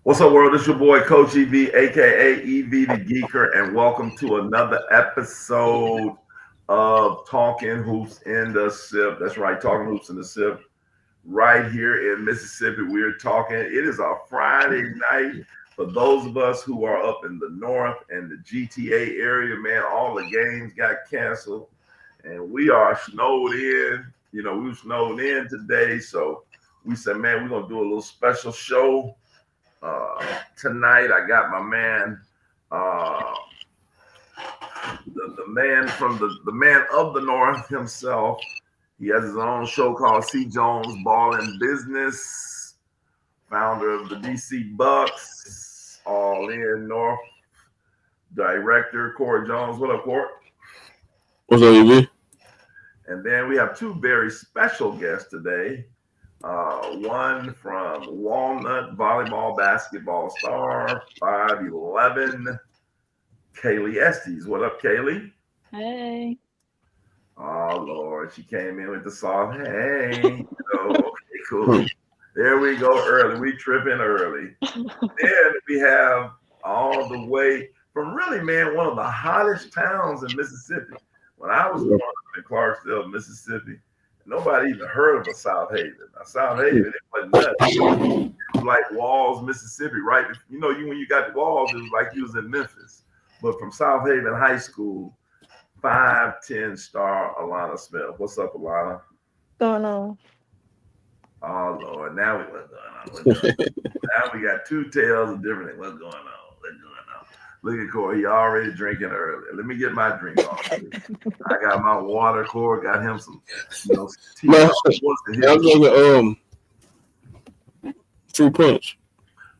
What's up, world? It's your boy, Coach EV, aka EV the Geeker, and welcome to another episode of Talking Hoops in the Sip. That's right, Talking Hoops in the Sip. Right here in Mississippi, we're talking. It is a Friday night for those of us who are up in the north and the GTA area. Man, all the games got canceled, and we are snowed in. We were snowed in today, so we said, man, we're gonna do a little special show uh, tonight. I got my man, uh, the man from the man of the North himself. He has his own show called C. Jones Ball and Business, founder of the DC Bucks, All In North director, Court Jones. What up, Court? What's up, EV? And then we have two very special guests today. One from Walnut Volleyball Basketball Star, 5'11", Kaylee Estes. What up, Kaylee? Hey. Oh Lord, she came in with the soft hey. Okay, cool. There we go. Early, we tripping early. Then we have all the way from really, man, one of the hottest towns in Mississippi. When I was growing up in Clarksville, Mississippi, nobody even heard of a South Haven. Now, South Haven, it wasn't nothing. It was like Walls, Mississippi, right? You when you got the Walls, it was like you was in Memphis. But from South Haven High School, 5'10" Alana Smith. What's up, Alana? Going on. Oh Lord, now what's going on? What's going on? Now we got two tales of different things. What's going on? What's going on? Look at Corey. He already drinking early. Let me get my drink on. I got my water. Corey got him some, tea. Man, I'm drinking fruit punch.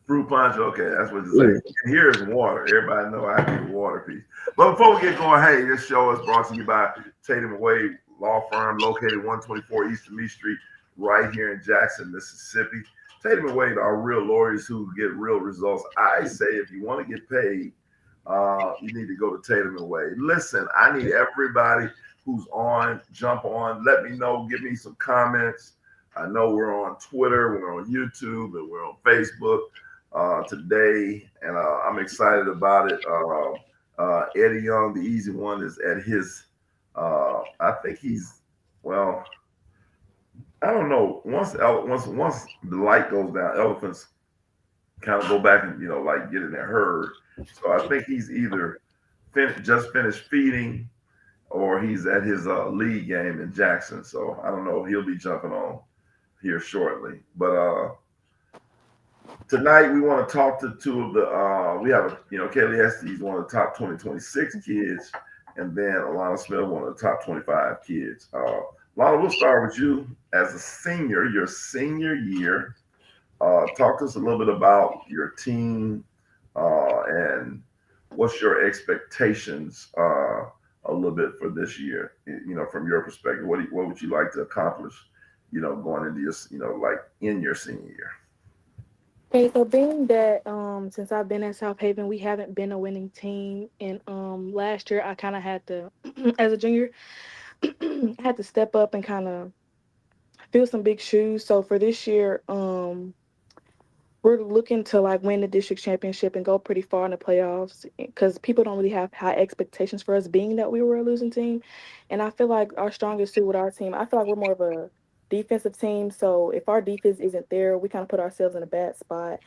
Fruit punch. Okay, that's what you say. And here's water. Everybody know I get water piece. But before we get going, hey, this show is brought to you by Tatum and Wade Law Firm, located 124 East Meade Street, right here in Jackson, Mississippi. Tatum and Wade are real lawyers who get real results. I say if you want to get paid, you need to go to Tatum and Wade. Listen, I need everybody who's on, jump on, let me know, give me some comments. I know we're on Twitter, we're on YouTube, and we're on Facebook today, and I'm excited about it. Eddie Young, the easy one, is at his. I think he's well. I don't know. Once the light goes down, elephants kind of go back and like get in their herd. So I think he's either just finished feeding or he's at his league game in Jackson. So I don't know. He'll be jumping on here shortly. But tonight we want to talk to two of the. We have Kaylee Estes, one of the top 2026 kids, and then Alana Smith, one of the top 25 kids. Lana, we'll start with you as a senior, your senior year. Talk to us a little bit about your team and what's your expectations a little bit for this year. From your perspective, what would you like to accomplish? Going into your, like in your senior year. Okay, so being that since I've been at South Haven, we haven't been a winning team, and last year I kind of had to, as a junior, I had to step up and kind of fill some big shoes. So for this year, we're looking to like win the district championship and go pretty far in the playoffs because people don't really have high expectations for us being that we were a losing team. And I feel like our strongest suit with our team, I feel like we're more of a defensive team. So if our defense isn't there, we kind of put ourselves in a bad spot.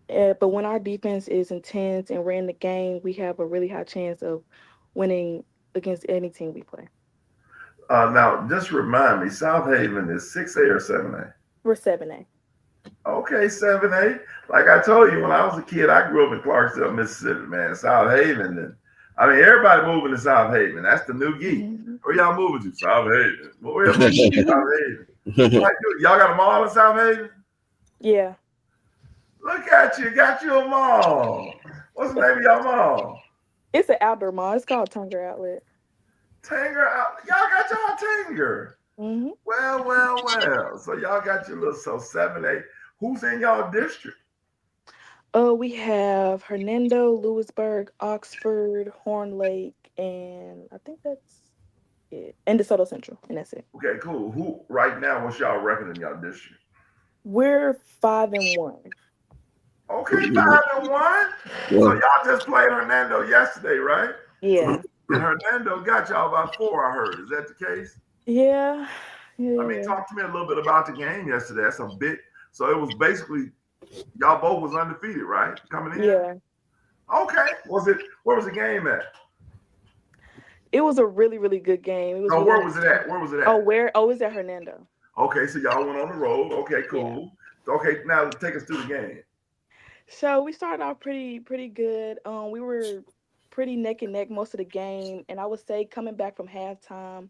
But when our defense is intense and we're in the game, we have a really high chance of winning against any team we play. Now, just remind me, South Haven is 6A or 7A? We're 7A. Okay, 7A. Like I told you, when I was a kid, I grew up in Clarksville, Mississippi, man. South Haven. And I mean, everybody moving to South Haven. That's the new geek. Mm-hmm. Where y'all moving to? South Haven. Well, where y'all moving to? South Haven. Like, y'all got a mall in South Haven? Yeah. Look at you. Got you a mall. What's the name of y'all mall? It's an outdoor mall. It's called Tanger Outlet. Tanger. Y'all got y'all Tanger. Mm-hmm. Well. So y'all got your little 7A. Who's in y'all district? We have Hernando, Lewisburg, Oxford, Horn Lake, and I think that's it. And DeSoto Central, and that's it. Okay, cool. Who right now? What's y'all record in y'all district? We're 5-1. Okay, 5-1. So y'all just played Hernando yesterday, right? Yeah. And Hernando got y'all by 4, I heard. Is that the case? Yeah. I mean, Yeah. talk to me a little bit about the game yesterday. That's a bit. So it was basically y'all both was undefeated, right? Coming in. Yeah. Okay. Was it? Where was the game at? It was a really, really good game. It was No, really where was nice. it at? Where was it Oh, at? where? Oh, it's at Hernando. Okay, so y'all went on the road. Okay, Yeah. cool. Okay, now take us through the game. So we started off pretty good. We were pretty neck and neck most of the game, and I would say coming back from halftime,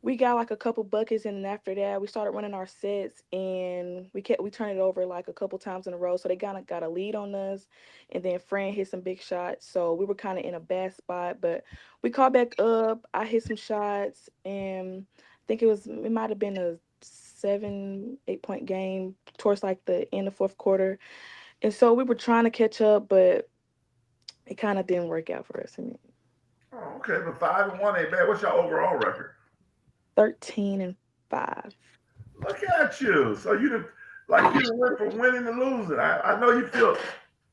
we got like a couple buckets, and then after that, we started running our sets, and we turned it over like a couple times in a row. So they kind of got a lead on us, and then Fran hit some big shots. So we were kind of in a bad spot, but we caught back up. I hit some shots, and I think it might have been a 7, 8 point game towards like the end of fourth quarter, and so we were trying to catch up, but it kind of didn't work out for us. I mean, Oh, okay, but 5-1 ain't bad. What's your overall record? 13-5. Look at you. So you did like you went from winning to losing. I know you feel.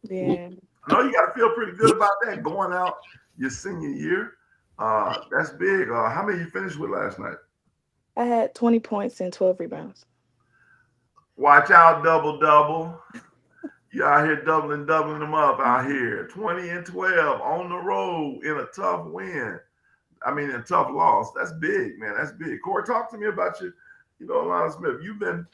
Yeah. I know you got to feel pretty good about that going out your senior year. That's big. How many you finished with last night? I had 20 points and 12 rebounds. Watch out, double double. You out here doubling them up out here. 20 and 12 on the road in a tough win. I mean, a tough loss. That's big, man. That's big. Corey, talk to me about you. You know, Alana Smith. You've been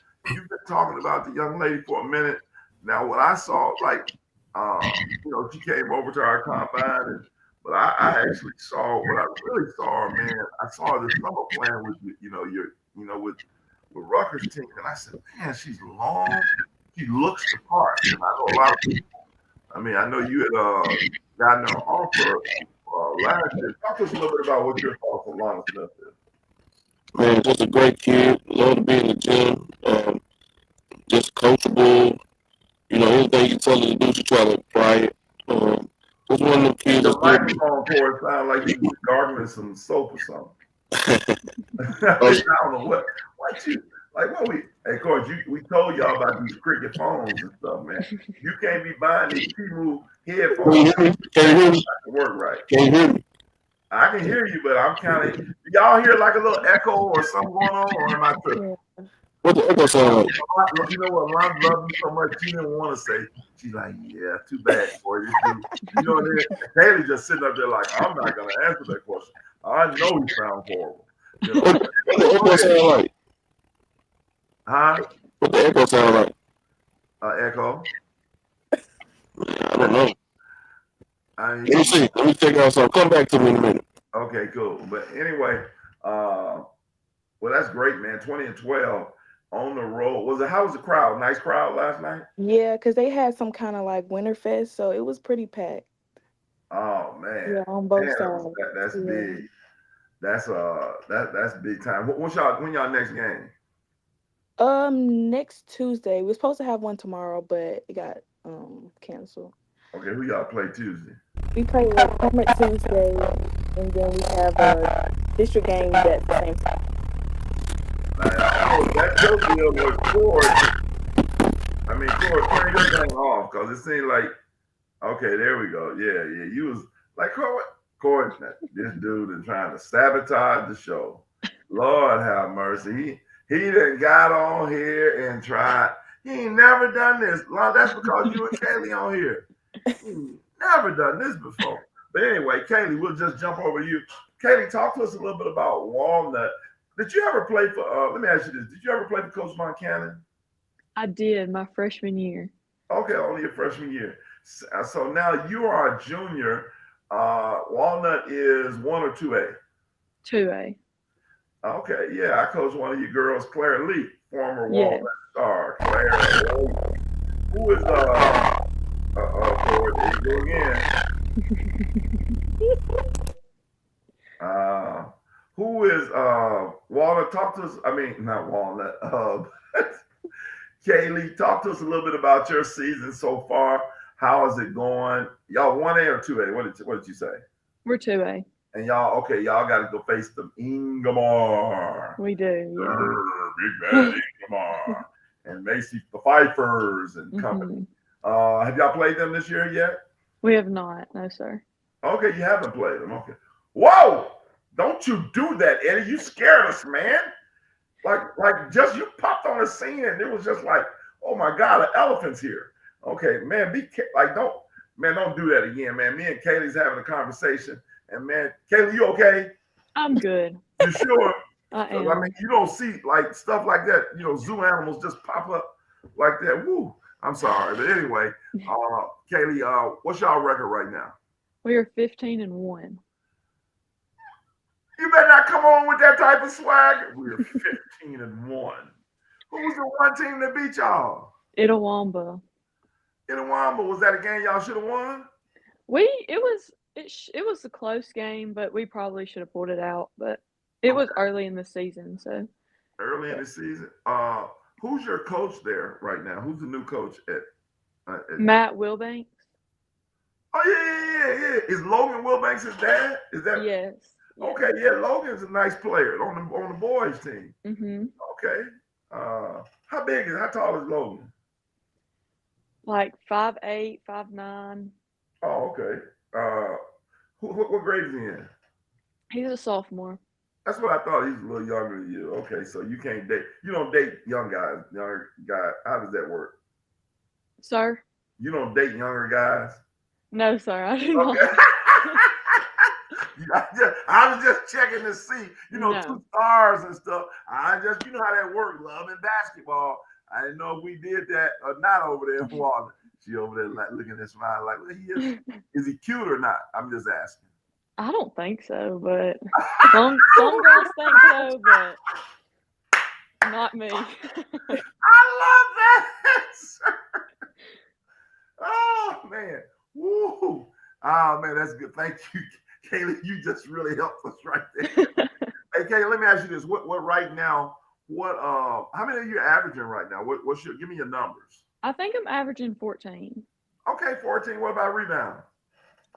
talking about the young lady for a minute. Now, what I saw, like, she came over to our combine, but I actually saw what I really saw, man. I saw this summer playing with with Rutgers team, and I said, man, she's long. She looks the part, and I know a lot of people. I mean, I know you had gotten an offer last year. Talk to us a little bit about what your thoughts on Lana Smith is. Man, just a great kid. Love to be in the gym. Just coachable. Anything you tell her to do, she try to apply it. Just one of them kids The that's good. microphone for it sound like you gargling some soap or something. Oh, I don't know what you like. What we? Hey, coach, we told y'all about these cricket phones and stuff, man. You can't be buying these T-Move can you headphones. hear me? Can you hear me? To work right. Can you hear me? I can hear you, but I'm kind of. Y'all hear like a little echo or something going on, or am I tripping? Yeah. What the echo sound like? You know what? Lon loved you so much. She didn't want to say. She's like, yeah, too bad, boy. This dude. You know what I mean? Haley just sitting up there like, I'm not gonna answer that question. I know he sounds horrible. You know, What the echo sound like? huh? What the echo sound like? Echo. I don't know. I Let me see. Let me check out something. Come back to me in a minute. Okay, cool. But anyway, well, that's great, man. 20 and 12 on the road. How was the crowd? Nice crowd last night. Yeah, because they had some kind of like Winterfest, so it was pretty packed. Oh man, Yeah, on both man, sides. that's Yeah. big. That's big time. When y'all next game? Next Tuesday. We're supposed to have one tomorrow, but it got canceled. Okay, who y'all play Tuesday? We play like Summit Tuesday, and then we have a district game at the same time. That's your deal with Corey. I mean, Corey, turn your thing off because it seemed like, okay, there we go. Yeah. You was like, Corey, this dude is trying to sabotage the show. Lord have mercy. He done got on here and tried. He ain't never done this. That's because you and Kaylee on here. He ain't never done this before. But anyway, Kaylee, we'll just jump over to you. Kaylee, talk to us a little bit about Walnut. Did you ever play for, let me ask you this. Did you ever play for Coach Moncannon? I did my freshman year. Okay, only your freshman year. So now you are a junior. Walnut is 1 or 2A? 2A. Okay, yeah, I coached one of you girls, Claire Lee, former Yeah. Walnut star. Claire, who is Corey, there you go again. Who is Walnut? Talk to us. I mean, not Walnut. Kaylee, talk to us a little bit about your season so far. How is it going? Y'all 1A or 2A? What did you say? We're 2A. And y'all got to go face them Ingemar. We do, yeah. Big bad Ingemar. And Macy the Fifers and company. Have y'all played them this year yet? We have not. No, sir. Okay, you haven't played them. Okay. Whoa! Don't you do that, Eddie. You scared us, man. Like just you popped on the scene and it was just like, oh my God, an elephant's here. Okay, man, like don't do that again, man. Me and Kaylee's having a conversation, and man, Kaylee, you okay? I'm good. You sure? I 'Cause, I am. mean, you don't see like stuff like that. Zoo animals just pop up like that. Woo! I'm sorry, but anyway, Kaylee, what's y'all record right now? We are 15-1. You better not come on with that type of swag. We're 15-1. Who was the one team that beat y'all? Itawamba. But was that a game y'all should have won? It was a close game, but we probably should have pulled it out. But it was early in the season, so. Early in the season. Who's your coach there right now? Who's the new coach at Matt Wilbanks. Oh yeah. Is Logan Wilbanks his dad? Is that Yes. okay? Yeah, Logan's a nice player on the boys team. Mm-hmm. Okay. How tall is Logan? Like 5'8", 5'9". Oh, okay. What grade is he in? He's a sophomore. That's what I thought. He's a little younger than you. Okay, so you can't date. You don't date younger guys. How does that work? Sir? You don't date younger guys. No, sir, I do Okay. not. I was just checking to see, No. 2 stars and stuff. You know how that works, love and basketball. I didn't know if we did that or not over there in Walden. She over there like looking at smile like, well, is he cute or not? I'm just asking. I don't think so, but some girls think so, but not me. I love that answer. Oh man. Woo. Oh man, that's good. Thank you, Kaylee. You just really helped us right there. Hey Kaylee, let me ask you this. What right now, how many are you averaging right now? Give me your numbers. I think I'm averaging 14. Okay, 14. What about rebound?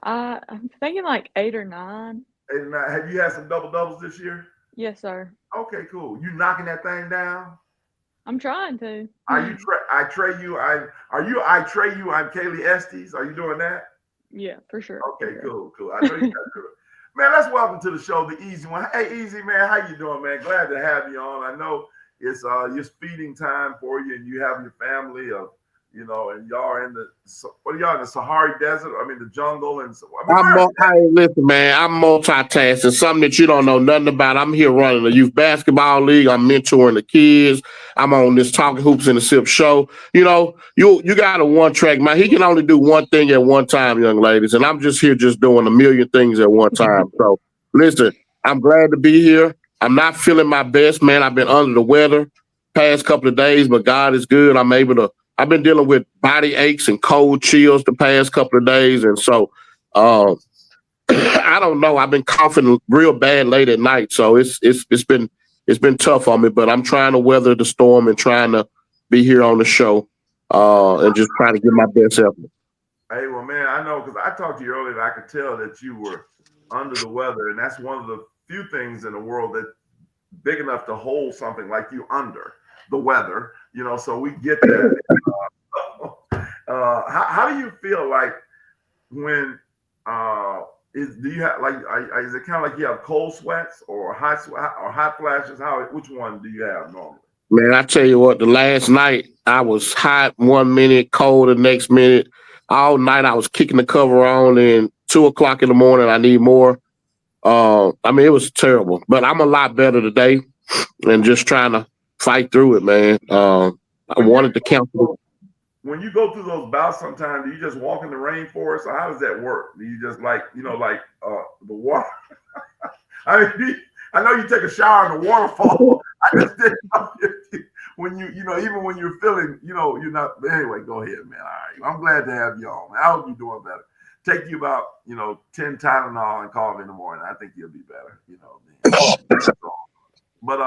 I'm thinking like 8 or 9. 8 or 9. Have you had some double doubles this year? Yes, sir. Okay, cool. You knocking that thing down? I'm trying to. Are you I trade you? I'm Kaylee Estes. Are you doing that? Yeah, for sure. Okay, cool. I know you got to do it. Man, let's welcome to the show the Easy One. Hey, Easy man, how you doing, man? Glad to have you on. I know it's feeding time for you, and you have your family of, and y'all are in the Sahara Desert? I mean, the jungle, and so. Hey, listen, man, I'm multitasking. Something that you don't know nothing about. I'm here running a youth basketball league. I'm mentoring the kids. I'm on this Talking Hoops in the Sip show. You got a one track man. He can only do one thing at one time, young ladies, and I'm just here just doing a million things at one time. So, listen, I'm glad to be here. I'm not feeling my best, man. I've been under the weather past couple of days, but God is good. I've been dealing with body aches and cold chills the past couple of days, and so I don't know. I've been coughing real bad late at night, so it's been tough on me. But I'm trying to weather the storm and trying to be here on the show and just trying to give my best effort. Hey, well, man, I know because I talked to you earlier, and I could tell that you were under the weather, and that's one of the few things in the world that's big enough to hold something like you under the weather. So we get that. How do you feel like when do you have is it kind of like you have cold sweats or hot flashes? Which one do you have normally? Man, I tell you what, the last night I was hot 1 minute, cold the next minute. All night I was kicking the cover on, and 2:00 in the morning I need more. It was terrible, but I'm a lot better today, and just trying to fight through it, man. I wanted to cancel. When you go through those bouts, sometimes do you just walk in the rainforest, or how does that work? Do you just like the water? I know you take a shower in the waterfall. I just didn't know when even when you're feeling, you're not. But anyway, go ahead, man. All right, I'm glad to have you on. I hope you're doing better. Take you about 10 Tylenol and call me in the morning. I think you'll be better. But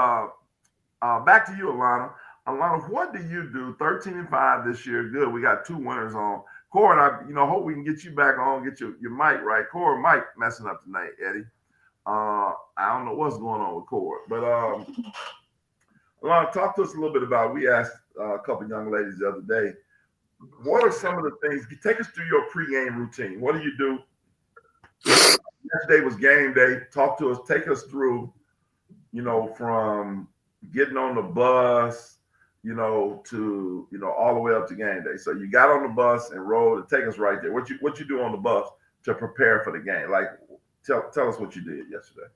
back to you, Alana. Alana, what do you do? 13-5 this year. Good. We got 2 winners on. Corey, I hope we can get you back on, get your mic right. Corey mic messing up tonight, Eddie. I don't know what's going on with Corey. But Alana, talk to us a little bit about, we asked a couple young ladies the other day, What are some of the things? Take us through your pregame routine. What do you do? Yesterday was game day. Talk to us. Take us through. From getting on the bus, to all the way up to game day. So you got on the bus and rode. And take us right there. What you do on the bus to prepare for the game? Like, tell us what you did yesterday.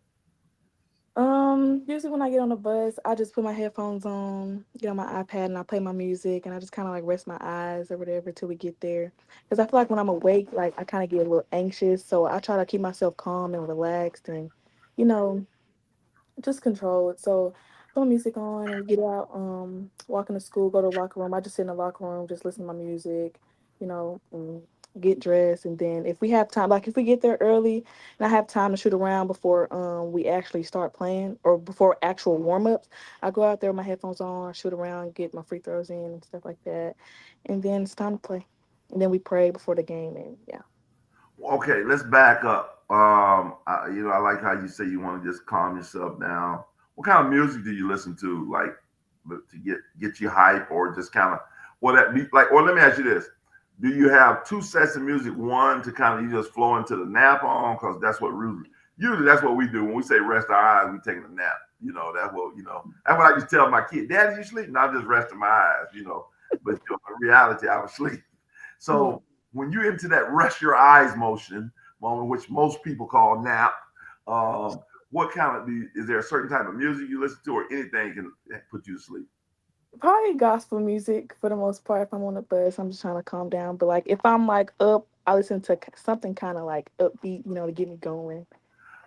Usually when I get on the bus, I just put my headphones on, get on my iPad, and I play my music, and I just kind of like rest my eyes or whatever till we get there. Because I feel like when I'm awake, like I kind of get a little anxious, so I try to keep myself calm and relaxed, and you know, just control it. So put my music on and we get out, walk into school, go to the locker room. I just sit in the locker room, just listen to my music, get dressed. And then if we have time, like if we get there early and I have time to shoot around before we actually start playing or before actual warm ups, I go out there with my headphones on, shoot around, get my free throws in and stuff like that. And then it's time to play. And then we pray before the game and yeah. Okay, let's back up. I like how you say you want to just calm yourself down. What kind of music do you listen to, like, to get you hype, or just kind of what that be like? Or let me ask you this: do you have two sets of music? One to kind of you just flow into the nap on, because that's what usually that's what we do when we say rest our eyes. We taking a nap. That's what I just tell my kid. Daddy, you sleep? No, I'm just resting my eyes. But in reality, I was asleep. Yeah. So when you're into that rest your eyes moment, which most people call nap, what kind of is there a certain type of music you listen to, or anything can put you to sleep? Probably gospel music for the most part. If I'm on the bus, I'm just trying to calm down. But like if I'm like up, I listen to something kind of like upbeat, to get me going.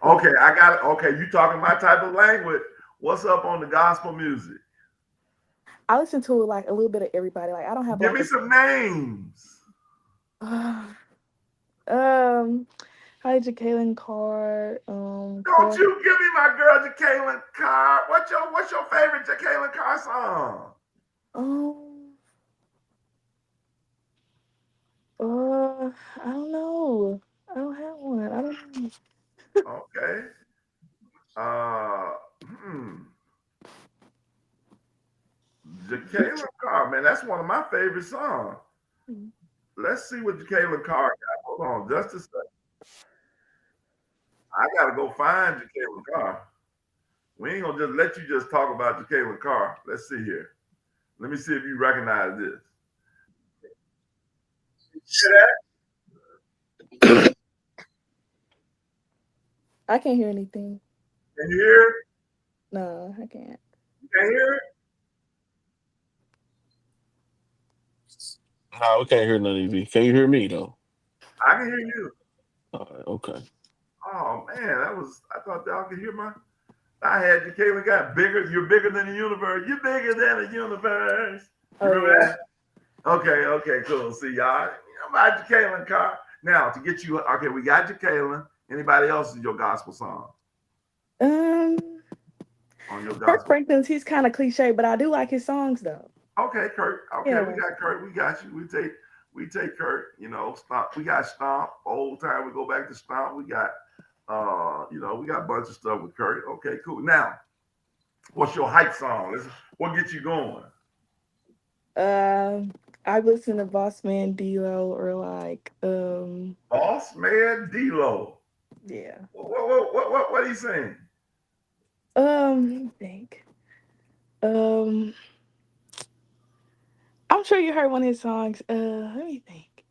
But Okay, I got it. Okay, you talking my type of language. What's up on the gospel music? I listen to like a little bit of everybody. Like I don't have Give like me some names. a um hi Jacqueline Carr, Don't Cor you give me my girl Jacqueline Carr. What's your favorite Jacqueline Carr song? um uh I don't know. I don't have one. I don't know. Okay. Uh, hmm. Jacqueline Carr, man, that's one of my favorite songs. Let's see what Jacqueline Carr got. Hold on, just a second. I gotta go find Jacqueline Carr. We ain't gonna just let you just talk about Jacqueline Carr. Let's see here. Let me see if you recognize this. Hear that? I can't hear anything. Can you hear it? No, I can't. You can't hear it? No, we can't hear none of you. Can you hear me though? I can hear you. All right, okay. Oh man, I thought y'all could hear my I had Jacqueline got bigger. You're bigger than the universe. You're bigger than the universe. You Oh remember yeah. that? Okay, cool. See y'all. About Jacqueline Carr. Now to get you, okay, we got Jacqueline. Anybody else in your gospel song? Um On your Kirk gospel. Franklin's he's kind of cliche, but I do like his songs though. Okay, Kurt. Okay, we Yeah. got Kurt. We got you. We take Kurt. Stomp. We got Stomp. Old time. We go back to Stomp. We got we got a bunch of stuff with Kurt. Okay, cool. Now, what's your hype song? What gets you going? Um, I listen to Boss Man D-Lo or like Boss Man D-Lo. yeah. What are you saying? Let me think. Um, I'm sure you heard one of his songs. Let me think.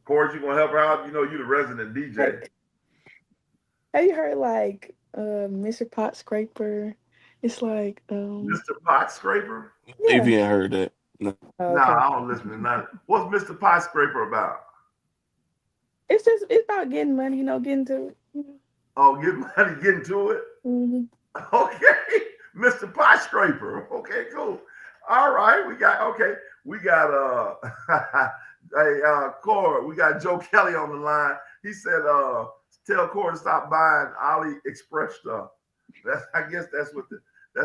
Of course, you gonna help her out. You the resident Hey, DJ. have you heard like Mr. Pot Scraper? It's like Mr. Pot Scraper? If yeah. you ain't heard that, no. Oh, Nah, okay. I don't listen to none. What's Mr. Pot Scraper about? It's about getting money, getting to it. Oh, get money, get into it. Mm-hmm. Okay, Mr. Pot Scraper. Okay, cool. All right, we got hey Corey, we got Joe Kelly on the line. He said tell Corey to stop buying AliExpress stuff. I guess that's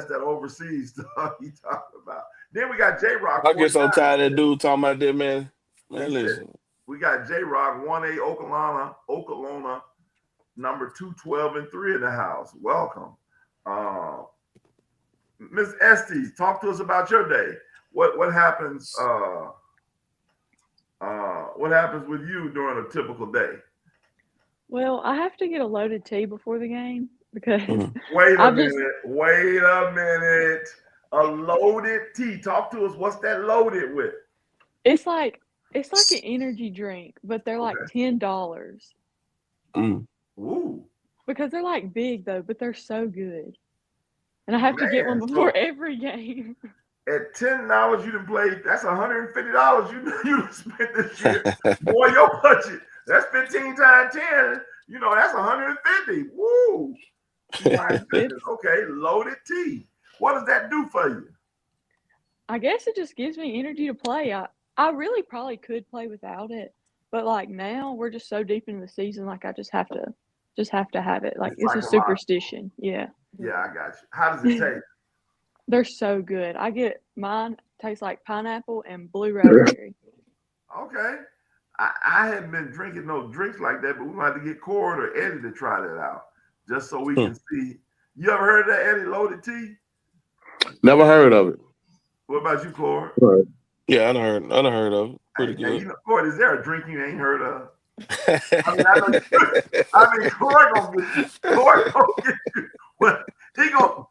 that overseas stuff he talking about. Then we got J Rock I get 49. so tired of that dude talking about that, man. He Man, said listen. we got J Rock 1A Oklahoma, number 212 and 3 in the house. Welcome. Uh Miss Estes, talk to us about your day. what happens? What happens with you during a typical day? Well, I have to get a loaded tea before the game because Wait a I've just minute. Wait a minute. A loaded tea. Talk to us. What's that loaded with? it's like an energy drink, but they're like Okay. $10 Ooh. because they're like big though, but they're so good. And I have to get one Man. before So every game. at $10 you didn't play. That's $150 you done spent this year. Boy, your budget. That's 15 times 10. That's 150. Woo. My goodness. It's Okay, loaded tea. What does that do for you? I guess it just gives me energy to play. I really probably could play without it, but like now we're just so deep into the season, like I just have to have it. Like It's it's a psychological. superstition. Yeah. Yeah, I got you. How does it taste? They're so good. I get mine tastes like pineapple and blue raspberry. Okay. I hadn't been drinking no drinks like that, but we might have to get Cord or Eddie to try that out just so we can see. You ever heard of that Eddie loaded tea? Never heard of it. What about you, Cord? Yeah, I done heard of it. Pretty good. Cord, is there a drink you ain't heard of? I mean, I know Cord gonna get you. Cord gonna get you. Well, he gonna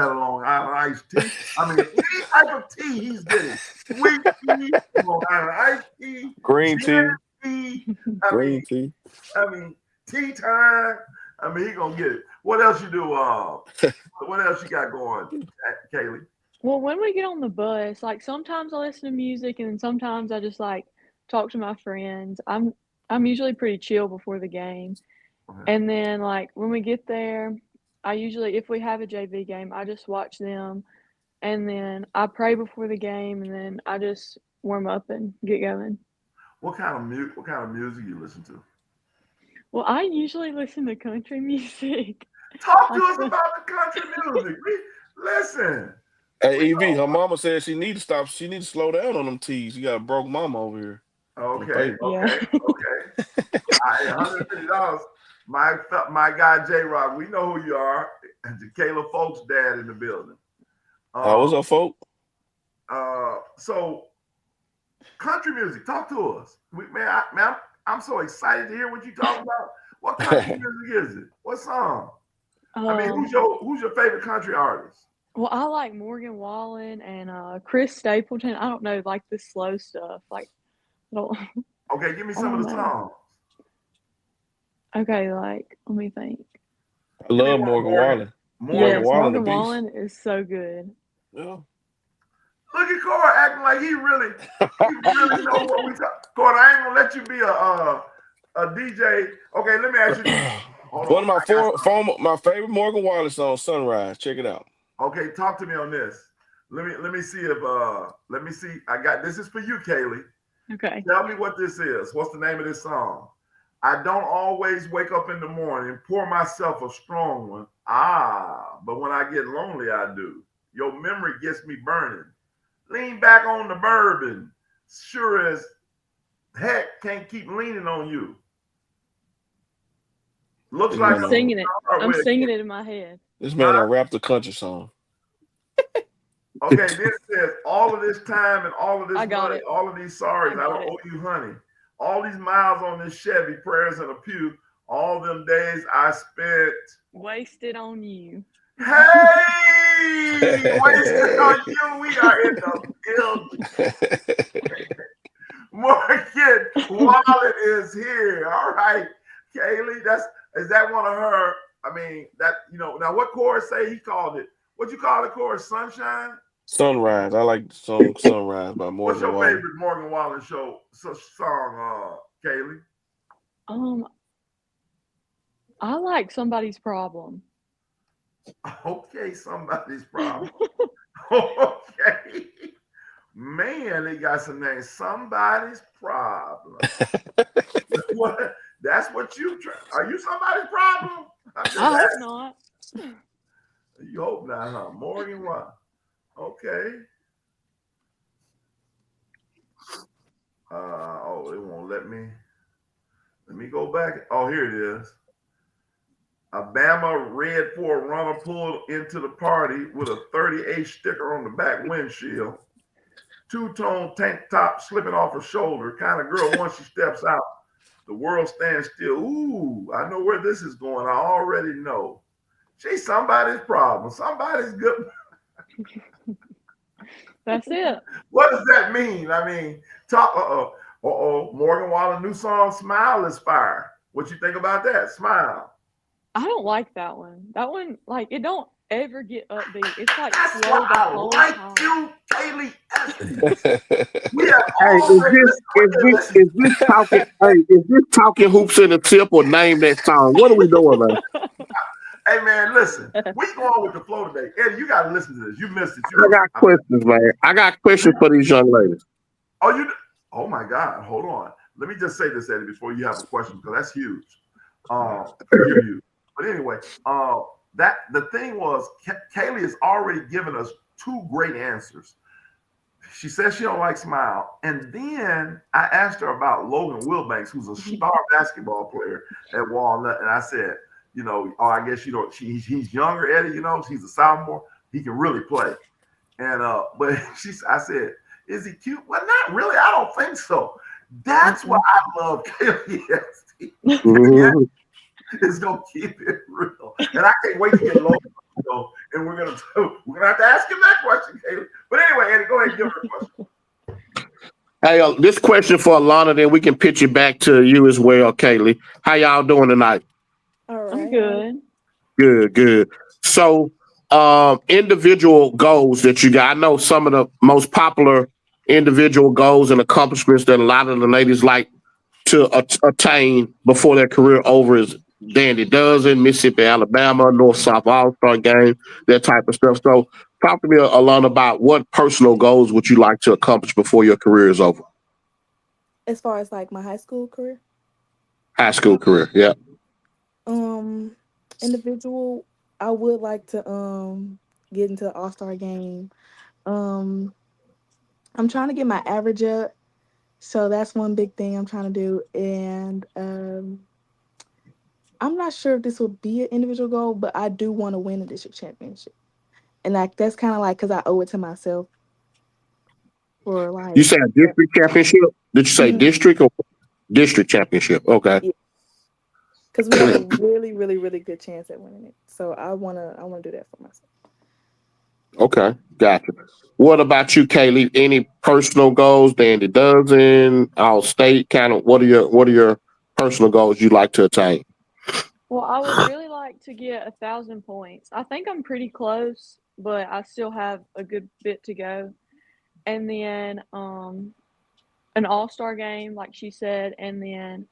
have a Long Island iced tea. I mean, any type of tea he's getting. Sweet tea, Long Island iced tea, Green tea. tea. Green tea. Tea time. I mean, he gonna get it. What else you do? What else you got going, Kaylee? Well, when we get on the bus, like sometimes I listen to music and then sometimes I just like talk to my friends. I'm usually pretty chill before the game. Okay. And then like when we get there, I usually if we have a JV game, I just watch them and then I pray before the game and then I just warm up and get going. What kind of music you listen to? Well, I usually listen to country music. Talk to Like us about the country music. Listen. Hey, EV, her mama said she need to stop. She need to slow down on them teas. You got a broke mama over here. Okay. yeah. $150. My guy J Rock, we know who you are. And Kayla Folks' dad in the building. What's up, folk? So country music, talk to us. I'm so excited to hear what you talk about. What country music is it? What song? I mean, who's your favorite country artist? Well, I like Morgan Wallen and Chris Stapleton. I don't know, like the slow stuff. Like, I don't. Okay, give me some of the songs. Okay, like let me think. I love Morgan Wallen. Morgan Wallen is so good. Yeah. Look at Corey acting like he really know what we talk. Corey, I ain't gonna let you be a DJ. Okay, let me ask you this. One of my favorite Morgan Wallen song, Sunrise. Check it out. Okay, talk to me on this. Let me see if I got this is for you, Kaylee. Okay. Tell me what this is. What's the name of this song? I don't always wake up in the morning, pour myself a strong one. But when I get lonely, I do. Your memory gets me burning. Lean back on the bourbon. Sure as heck can't keep leaning on you. Looks like I'm singing it. I'm singing it in my head. This man rapped the country song. Okay, this says all of this time and all of this money, it. all of these sorries, I don't owe you, honey. All these miles on this Chevy, prayers in a pew, all them days I spent wasted on you. Hey, wasted on you. We are in the building. Morgan Wallen is here. All right, Kaylee, is that one of her? I mean, now what chorus say he called it? What you call it, chorus? Sunshine? Sunrise. I like the song Sunrise by Morgan Wallen. What's your favorite Morgan Wallen song, Kaylee? I like Somebody's Problem. Okay, Somebody's Problem. Okay. Man, they got some names. Somebody's Problem. That's what you try. Are you somebody's problem? I hope not. You hope not, huh? Morgan Wallen. Okay. It won't let me. Let me go back. Oh, here it is. A Bama red Ford runner pulled into the party with a 38 sticker on the back windshield. two-tone tank top slipping off her shoulder kind of girl. Once she steps out, the world stands still. Ooh, I know where this is going. I already know. She's somebody's problem. Somebody's good. That's it. What does that mean? I mean, talk. Morgan Wallen new song "Smile is Fire." What you think about that? Smile. I don't like that one. That one, like, it don't ever get upbeat. It's like That's slow why the I whole like time. you, Kaylee Estes. We have Hey, already listened. is this talking? Hey, is this talking hoops in the tip or name that song? What are we doing, man? Hey man, listen. We going with the flow today. Eddie, you gotta listen to this. You missed it. I got questions, man. I got questions for these young ladies. Oh, oh my God. Hold on. Let me just say this, Eddie, before you have a question, because that's huge. You're huge. But anyway, that the thing was, Kaylee has already given us two great answers. She says she don't like Smile, and then I asked her about Logan Wilbanks, who's a star basketball player at Walnut, and I said, I guess you don't. He's younger, Eddie. He's a sophomore. He can really play. And but I said, is he cute? Well, not really. I don't think so. That's why I love Kaylee. Mm-hmm. It's gonna keep it real, and I can't wait to get Logan. And we're gonna have to ask him that question, Kaylee. But anyway, Eddie, go ahead and give her a question. Hey, this question for Alana, then we can pitch it back to you as well, Kaylee. How y'all doing tonight? All right. I'm good. Good. So, individual goals that you got. I know some of the most popular individual goals and accomplishments that a lot of the ladies like to attain before their career over is Dandy Dozen, Mississippi, Alabama, North South All-Star Game, that type of stuff. So, talk to me, Alana, about what personal goals would you like to accomplish before your career is over? As far as like my high school career, High school career, yeah. Individual, I would like to get into the All-Star game. Um, I'm trying to get my average up, so that's one big thing I'm trying to do. And I'm not sure if this will be an individual goal, but I do want to win a district championship, and like that's kind of like because I owe it to myself for You like. said district championship? Did you say Mhm. district or district championship? Okay. Yeah, because we have a really, really, really good chance at winning it. So I wanna do that for myself. Okay, gotcha. What about you, Kaylee? Any personal goals? Dandy Dozen, all state kind of. What are your personal goals you like to attain? Well, I would really like to get 1,000 points. I think I'm pretty close, but I still have a good bit to go. And then an all-star game, like she said, and then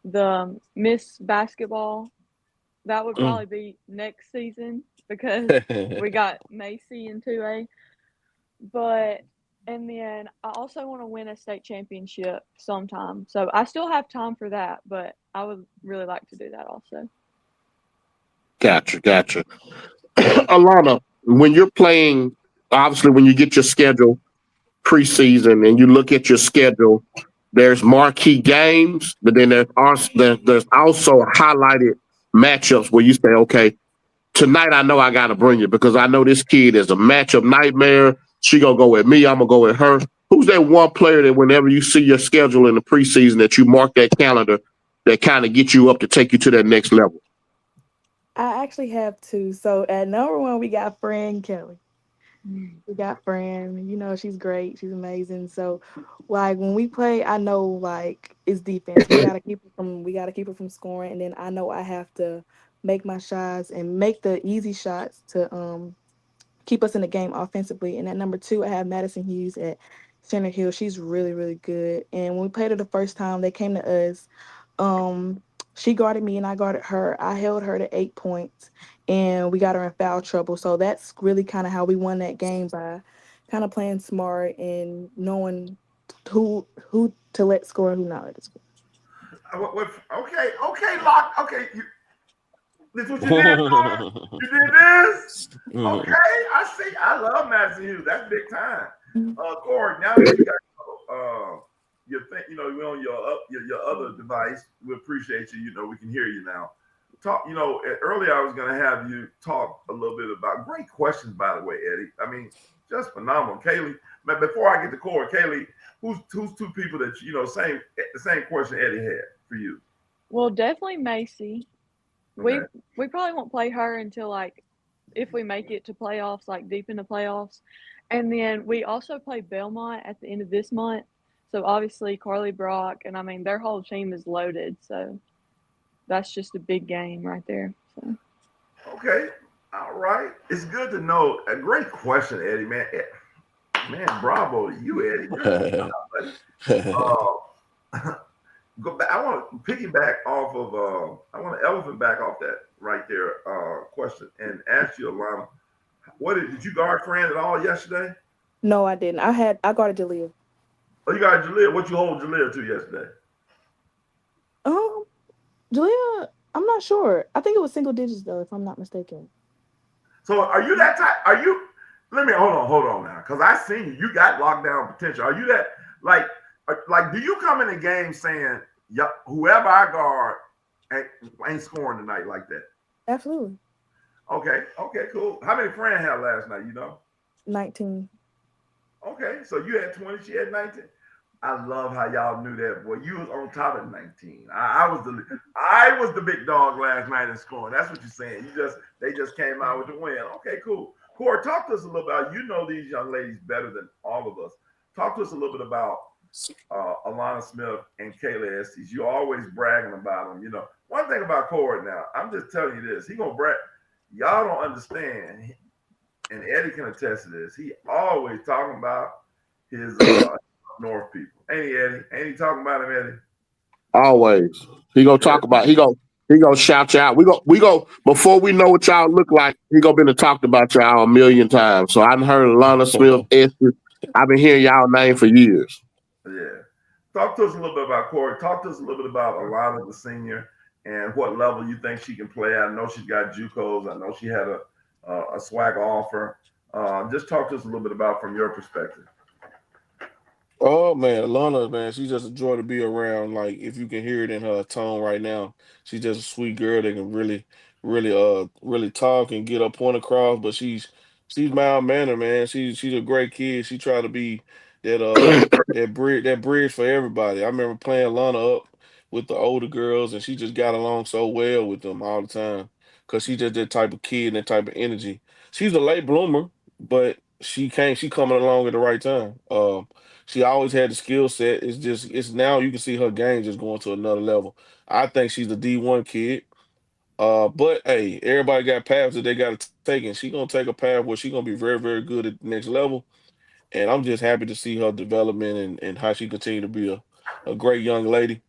the Miss Basketball. That would Mm. probably be next season because we got Macy in 2A. But and then I also want to win a state championship sometime. So I still have time for that, but I would really like to do that also. Gotcha. Alana, when you're playing, obviously, when you get your schedule preseason and you look at your schedule, there's marquee games, but then there's also highlighted matchups where you say, okay, tonight I know I got to bring it because I know this kid is a matchup nightmare. She gonna go with me. I'm gonna go with her. Who's that one player that whenever you see your schedule in the preseason that you mark that calendar that kind of get you up to take you to that next level? I actually have two. So at number one, we got Fran Kelly. Mm. We got Fran. She's great. She's amazing. So, like when we play, I know like it's defense. We gotta keep her from scoring, and then I know I have to make my shots and make the easy shots to keep us in the game offensively. And at number two, I have Madison Hughes at Center Hill. She's really, really good. And when we played her the first time, they came to us. Um, she guarded me and I guarded her. I held her to 8 points and we got her in foul trouble. So that's really kind of how we won that game by kind of playing smart and knowing who to let score and who not let score. Okay, Lock. Okay, this what you did, daughter? You did this? Okay, I see. I love Madison Hughes. That's big time. Corey, now that you got your thing, you're on your other device. We appreciate you. We can hear you now. Talk. Earlier I was going to have you talk a little bit about great questions, by the way, Eddie. I mean, just phenomenal. Kaylee, but before I get to Corey, Kaylee, who's two people that the same question Eddie had for you? Well, definitely Macy. Okay. We probably won't play her until like if we make it to playoffs, like deep into playoffs. And then we also play Belmont at the end of this month. So obviously Carly Brock, and I mean their whole team is loaded. So that's just a big game right there. So. Okay. All right. It's good to know. A great question, Eddie. Man, bravo to you, Eddie. Good job, buddy. Go back. I want to piggyback off of. I want to elephant back off that right there question and ask you, Alana. Did you guard Fran at all yesterday? No, I didn't. I guarded Jalea. Oh, you got Jalea. What you hold Jalea to yesterday? Um, Jalea, I'm not sure. I think it was single digits though, if I'm not mistaken. So are you that type? Are you? Let me hold on now, because I seen you. You got lockdown potential. Are you that like? Do you come in the game saying, "Yeah, whoever I guard ain't scoring tonight like that"? Absolutely. Okay, cool. How many friends had last night? 19. Okay, so you had 20, she had 19. I love how y'all knew that, boy. You was on top of 19. I was the big dog last night in scoring. That's what you're saying. They just came out with the win. Okay, cool. Corey, talk to us a little about, these young ladies better than all of us. Talk to us a little bit about Alana Smith and Kayla Estes. You're always bragging about them. One thing about Corey now, I'm just telling you this. He gonna brag. Y'all don't understand, and Eddie can attest to this. He always talking about his North people. Ain't he, Eddie? Ain't he talking about him, Eddie? Always. He gonna talk about. He gonna shout you out. We go before we know what y'all look like. He gonna been talked about y'all a million times. So I done heard Alana Smith, Estes. I've been hearing y'all name for years. Yeah. Talk to us a little bit about Corey. Talk to us a little bit about Alana, the senior, and what level you think she can play at. I know she's got JUCOs. I know she had a swag offer. Just talk to us a little bit about from your perspective. Oh man, Alana, man, she's just a joy to be around. Like if you can hear it in her tone right now, she's just a sweet girl that can really talk and get her point across. But she's mild mannered, man. She's a great kid. She try to be that bridge for everybody. I remember playing Alana up with the older girls, and she just got along so well with them all the time. Cause she's just that type of kid and that type of energy. She's a late bloomer, but she coming along at the right time. She always had the skill set. It's now you can see her game just going to another level. I think she's a D1 kid. But hey, everybody got paths that they got to take, and she gonna take a path where she gonna be very, very good at the next level. And I'm just happy to see her development and how she continue to be a great young lady.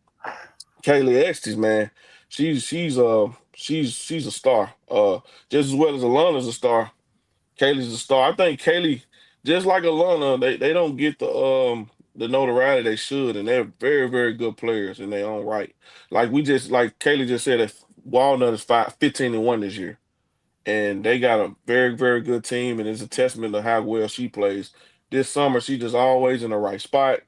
Kaylee Estes, man, she's a star. Just as well as Alana's a star. Kaylee's a star. I think Kaylee, just like Alana, they don't get the notoriety they should, and they're very, very good players in their own right. Like Kaylee just said that Walnut is 15-1 this year, and they got a very, very good team, and it's a testament to how well she plays. This summer, she just always in the right spot.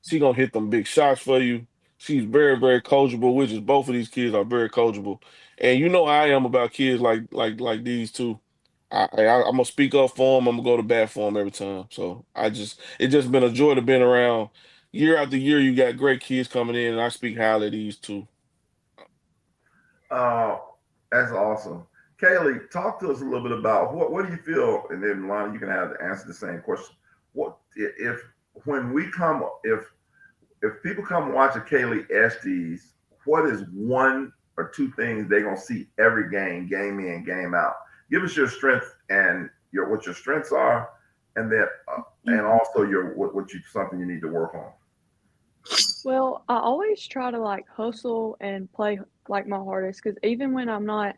She gonna hit them big shots for you. She's very, very coachable, which is both of these kids are very coachable. And you know how I am about kids like these two. I'm gonna speak up for them. I'm gonna go to bat for them every time. So it's just been a joy to been around. Year after year, you got great kids coming in, and I speak highly of these two. Uh, that's awesome. Kaylee, talk to us a little bit about what do you feel, and then Lana, you can have to answer the same question. What if when we come if people come watch a Kaylee Estes, what is one or two things they're gonna see every game in, game out? Give us your strength and what your strengths are, and then and also your what you something you need to work on. Well, I always try to like hustle and play like my hardest because even when I'm not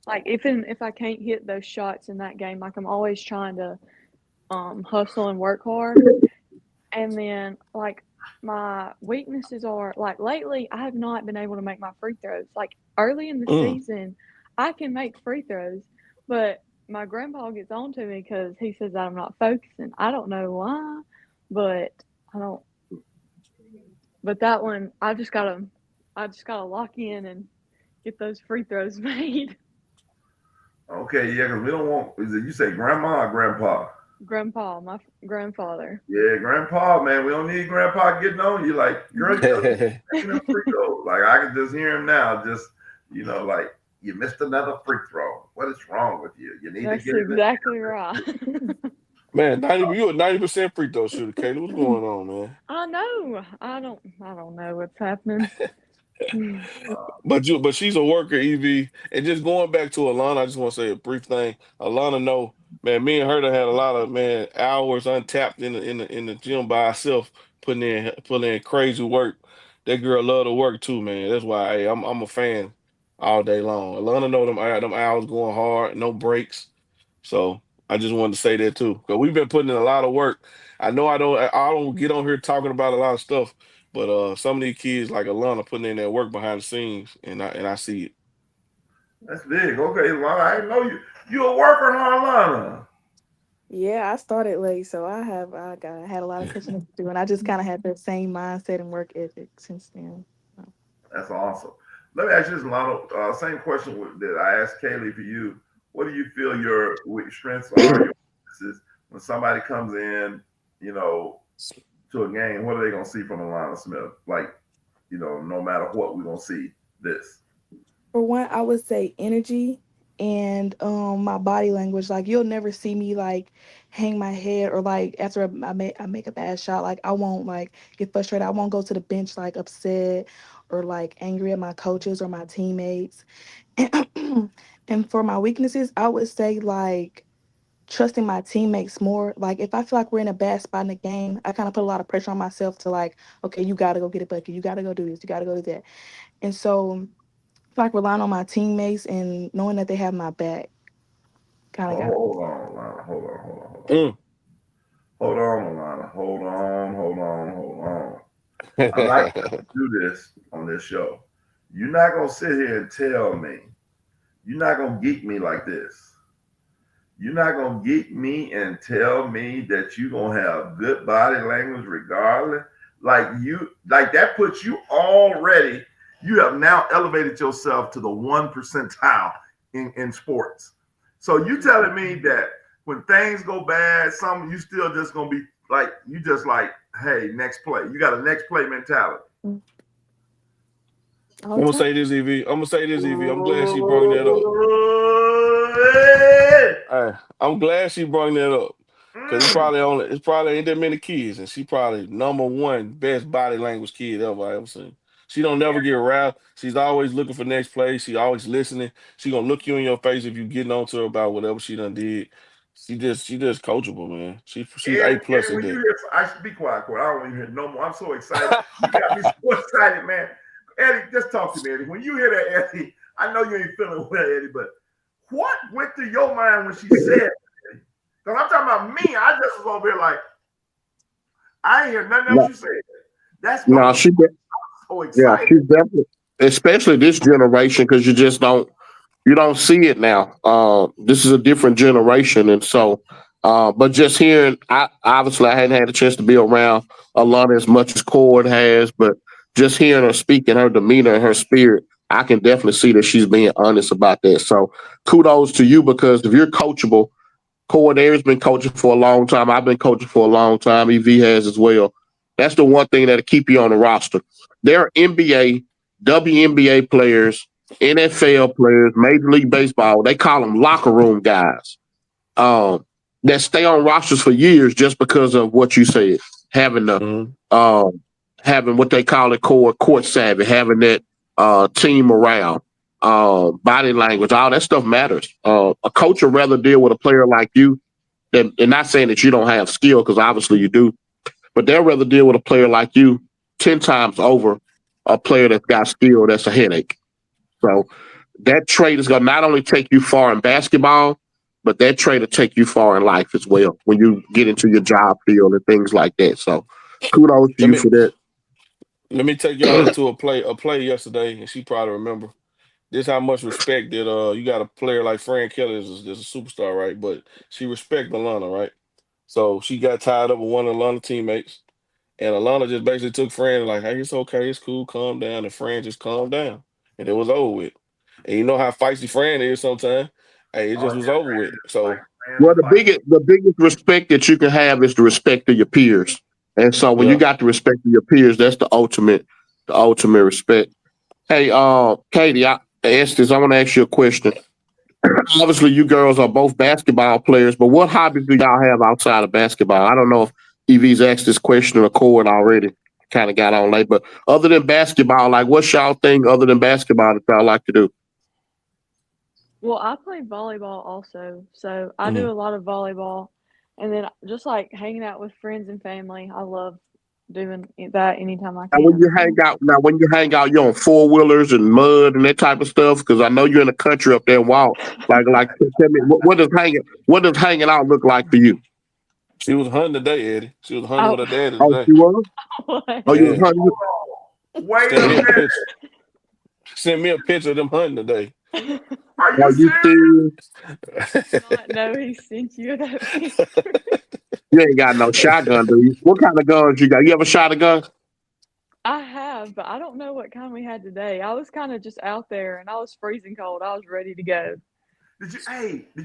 like even if I can't hit those shots in that game, like I'm always trying to hustle and work hard. And then like my weaknesses are like lately I have not been able to make my free throws. Like early in the Mm. season, I can make free throws, but my grandpa gets on to me because he says that I'm not focusing. I don't know why, but I don't. But that one, I just gotta lock in and get those free throws made. Okay, yeah, because we don't want. Is it you say grandma or grandpa? Grandpa, my grandfather. Yeah, Grandpa, man, we don't need Grandpa getting on you. Like, girl, you know, making them free throws. Like, I can just hear him now. Just, like you missed another free throw. What is wrong with you? You need to That's get it. exactly right. Man, 90, you a 90% free throw shooter, Kayla. What's going on, man? I know. I don't know what's happening. But she's a worker, EV. And just going back to Alana, I just want to say a brief thing. Alana, know, man, me and her done had a lot of hours untapped in the gym by herself, putting in crazy work. That girl love to work too, man. That's why I'm a fan all day long. Alana know them hours going hard, no breaks. So I just wanted to say that too, because we've been putting in a lot of work. I know I don't get on here talking about a lot of stuff, but some of these kids like Alana putting in that work behind the scenes, and I see it. That's big. Okay, Lana, I didn't know you a worker, huh, Lana? Yeah, I started late, so I had a lot of catching up to do, and I just kind of had that same mindset and work ethic since then. So, That's awesome. Let me ask you this, Lana. Same question that I asked Kaylee for you. What do you feel your strengths are, your weaknesses when somebody comes in, you know, to a game? What are they gonna see from Alana Smith? Like, no matter what, we're gonna see this. for one, I would say energy and my body language. Like you'll never see me like hang my head or like after I make a bad shot. Like I won't like get frustrated. I won't go to the bench like upset or like angry at my coaches or my teammates. And for my weaknesses, I would say like trusting my teammates more. Like if I feel like we're in a bad spot in the game, I kind of put a lot of pressure on myself to like, okay, you gotta go get a bucket, you gotta go do this, you gotta go do that. And so I feel like relying on my teammates and knowing that they have my back kind of got. Hold on, Lana. Hold on, hold on, hold on. Mm. Hold on, Lana. Hold on, hold on, hold on. I'm not gonna do this on this show. You're not gonna sit here and tell me. You're not gonna geek me like this. You're not gonna geek me and tell me that you're gonna have good body language regardless. Like that puts you already. You have now elevated yourself to the 1 percentile in sports. So you telling me that when things go bad, you still just gonna be like you just like, hey, next play. You got a next play mentality. All I'm the gonna time. say this, Ev. I'm gonna say this, Ev. I'm glad she brought that up. I'm glad she brought that up because it's probably ain't that many kids, and she probably number one best body language kid ever I ever seen. She don't never get aroused. She's always looking for next play. She always listening. She gonna look you in your face if you getting on to her about whatever she done did. She just coachable, man. She's A plus And at when you that. hear, I should be quiet, Court. I don't want to hear no more. I'm so excited. You got me so excited, man. Eddie, just talk to me, Eddie. When you hear that, Eddie, I know you ain't feeling well, Eddie, but what went through your mind when she said that, Eddie? Because I'm talking about me. I just was over here like, I ain't hear nothing else No, you said. That's what no, was she, so yeah, excited. she definitely, especially this generation, because you don't see it now. This is a different generation, and so, but just hearing, I hadn't had a chance to be around Alana as much as Cord has, but just hearing her speak and her demeanor and her spirit, I can definitely see that she's being honest about that. So, kudos to you because if you're coachable, Coordinator's been coaching for a long time. I've been coaching for a long time. EV has as well. That's the one thing that'll keep you on the roster. There are NBA, WNBA players, NFL players, Major League Baseball. They call them locker room guys um, that stay on rosters for years just because of what you said, having the Mhm. um, having what they call it court savvy, having that team morale, body language, all that stuff matters. A coach would rather deal with a player like you than, and not saying that you don't have skill because obviously you do, but they'd rather deal with a player like you 10 times over a player that's got skill that's a headache. So that trait is going to not only take you far in basketball, but that trait will take you far in life as well when you get into your job field and things like that. So kudos to Let you me for that. let me take y'all into a play yesterday, and she probably remember. This how much respect that you got a player like Fran Kelly is a superstar, right? But she respect Alana, right? So she got tied up with one of Alana's teammates, and Alana just basically took Fran like, "Hey, it's okay, it's cool, calm down." And Fran just calmed down, and it was over with. And you know how feisty Fran is sometimes. Hey, it Oh just was over with. yeah, like So fans Well, and fight. the biggest respect that you can have is the respect of your peers. And so when you Yeah. got the respect of your peers, that's the ultimate respect. Hey, Katie, Estes, I want to ask you a question. Obviously, you girls are both basketball players, but what hobbies do y'all have outside of basketball? I don't know if Evie's asked this question in a court already. Kind of got on late, but other than basketball, like what's y'all thing other than basketball that y'all like to do? Well, I play volleyball also, so I Mhm. do a lot of volleyball, and then just like hanging out with friends and family. I love doing that anytime I Now, when can. you hang So out, you're on four wheelers and mud and that type of stuff. Because I know you're in the country up there. Wow, tell me what does hanging out look like for you? She was hunting today, Eddie. She was hunting oh, with her daddy Oh, today. you was? what? Oh, you was Yeah. hunting? Wait Sent a me a minute. picture. Sent me a picture of them hunting today. Are Are you you serious? serious? I did not know he sent you that picture. You ain't got no shotgun, do you? What kind of guns you got? You ever shot a gun? I have, but I don't know what kind we had today. I was kind of just out there, and I was freezing cold. I was ready to go. Did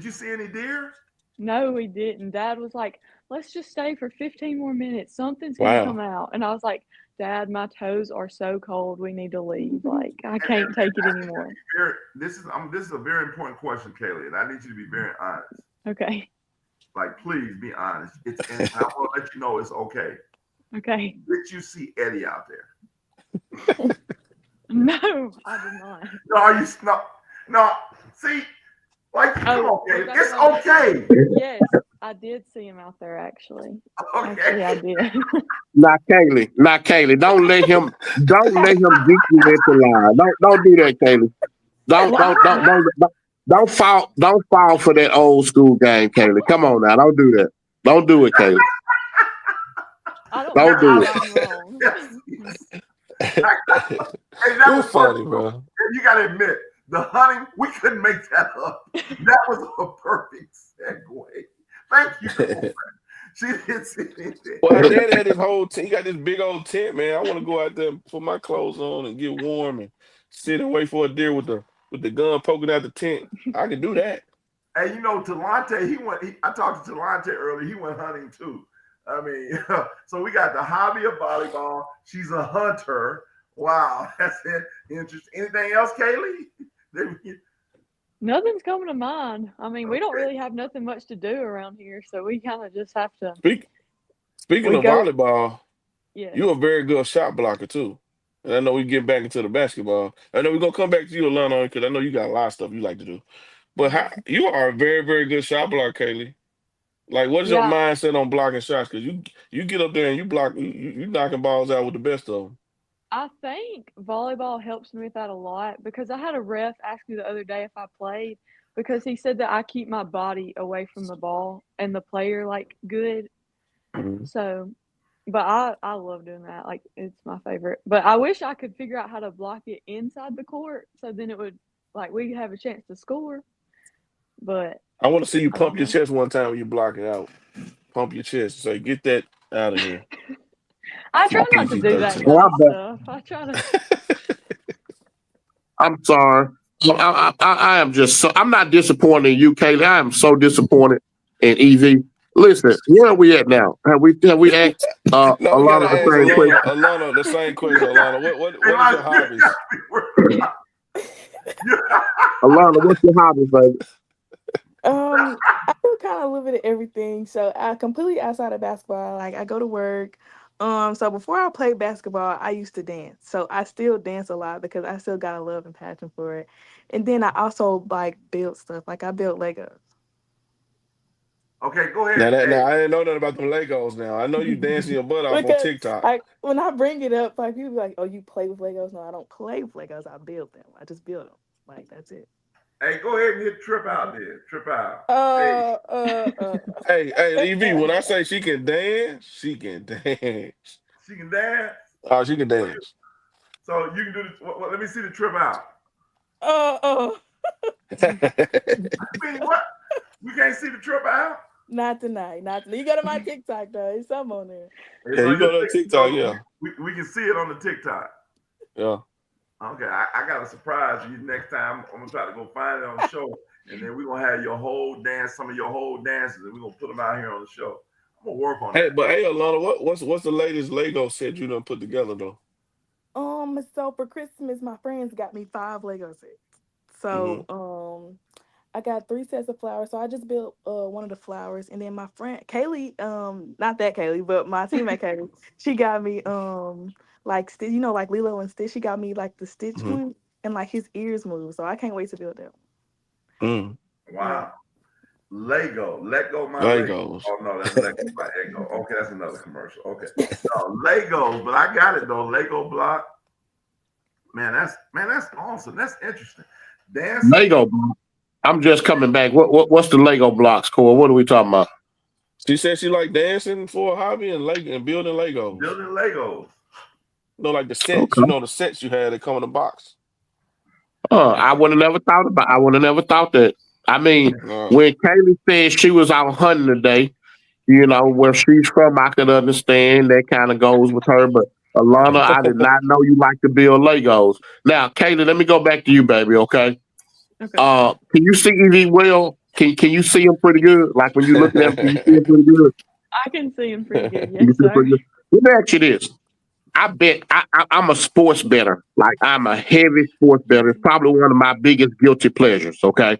you see any deer? No, we didn't. Dad was like, let's just stay for 15 more minutes. Something's going to come Wow. out. And I was like, Dad, my toes are so cold. We need to leave. Like, I can't take it anymore. This is a very important question, Kaylee, and I need you to be very honest. Okay. Like, please be honest. And I want to let you know it's okay. Okay. Did you see Eddie out there? No, I did not. No, are you no? See, like, come Oh, on, Kaylee. that's It's what I was saying. okay. Yes, I did see him out there, actually. Actually, I Okay. did. Not Kaylee. Don't let him get you into line. Don't do that, Kaylee. Don't What? don't don't don't don't fall for that old school game, Kaylee. Come on now, don't do that. Don't do it, Kaylee. I don't know Don't how do it. I'm wrong. Yes. Hey, that You're was funny, perfect. bro. And you got to admit, the hunting, we couldn't make that up. That was a perfect segue. Thank you, girlfriend. She didn't see anything. Well, her daddy had his whole tent. He got this big old tent, man. I want to go out there, and put my clothes on, and get warm, and sit and wait for a deer with the gun poking out the tent. I can do that. And Talante, I talked to Talante earlier. He went hunting too. I mean, so we got the hobby of volleyball. She's a hunter. Wow, that's it. Interesting. Anything else, Kaylee? Nothing's coming to mind. I mean, we don't Okay. really have nothing much to do around here, so we kind of just have to. Speak, Speaking We of go. volleyball, Yes. you're a very good shot blocker too. And I know we get back into the basketball. I know we're gonna come back to you, Alana, because I know you got a lot of stuff you like to do. But you are a very, very good shot blocker, Kaylee. Like, what is your Yeah, mindset on blocking shots? Because you get up there and you block, you knocking balls out with the best of them. I think volleyball helps me with that a lot because I had a ref ask me the other day if I played because he said that I keep my body away from the ball and the player like good. Mhm. So, but I love doing that. Like it's my favorite. But I wish I could figure out how to block it inside the court so then it would like we could have a chance to score. But I want to see you I pump don't your know. chest one time when you block it out. Pump your chest. Say, get that out of here. I try not to PG do that 13. Well, kind I of bet. stuff. I try to. I'm sorry. I am just so I'm not disappointed in you, Kaylee. I am so disappointed in Evie. Listen, where are we at now? Have we asked No, we Alana gotta the ask same Alana. question? Alana, the same question. Alana, Hey, what is Lonnie, your hobbies? you- Alana, what's your hobby, baby? I do kind of a little bit of everything. So I completely outside of basketball. Like I go to work. So before I played basketball, I used to dance. So I still dance a lot because I still got a love and passion for it. And then I also like build stuff. Like I built Legos. Okay, go ahead. Now Hey, I didn't know nothing about them Legos. Now I know you dancing your butt off on Because TikTok. like when I bring it up, like people be like, "Oh, you play with Legos?" No, I don't play with Legos. I build them. I just build them. Like that's it. hey, go ahead and hit trip out there. Trip out. Hey, Uh, uh, uh. Hey, EV. When I say she can dance, she can dance. she can dance. Oh, she can dance. So you can do this. Let me see the trip out. uh, uh. I mean, what? We can't see the trip out. Not tonight. Not tonight. You go to my TikTok though. It's some on there. It's Yeah, on you your go to TikTok. TikTok. Yeah, We can see it on the TikTok. yeah. Okay, I got a surprise for you next time. I'm gonna try to go find it on the show and then we're gonna have your whole dance, some of your whole dances, and we're gonna put them out here on the show. I'm gonna work on Hey, that. but hey, Alana, what's the latest Lego set you done put together though? So for Christmas, my friends got me 5 Lego sets. Hmm. So, I got 3 sets of flowers. So I just built one of the flowers, and then my friend Kaylee, not that Kaylee, but my teammate Kaylee, she got me like like Lilo and Stitch. She got me like the Stitch Hmm. one, and like his ears move. So I can't wait to build that Mm. one. Yeah. Wow. Lego, let go my Lego. Legos. Oh no, that's let go my ego. Okay, that's another commercial. Okay, no Legos, but I got it though. Lego block, that's awesome. That's interesting. Dancing, Lego. I'm just coming back. What's the Lego blocks, Core? What are we talking about? She said she like dancing for a hobby and building Legos. building Legos. Like the sets. Okay. The sets you had that come in a box. I would have never thought about. I would have never thought that. I mean, Uh, when Kaylee said she was out hunting today, where she's from, I could understand that kind of goes with her. But Alana, I did not know you like to build Legos. Now, Kaylee, let me go back to you, baby. Okay. Okay. Can you see EV well? Can you see him pretty good? Like when you're looking at him, can you see him pretty good? I can see him pretty good. Can you Yes, see him sir. pretty good? Let me ask you this. I bet I'm a sports bettor. Like I'm a heavy sports bettor. It's probably one of my biggest guilty pleasures. Okay.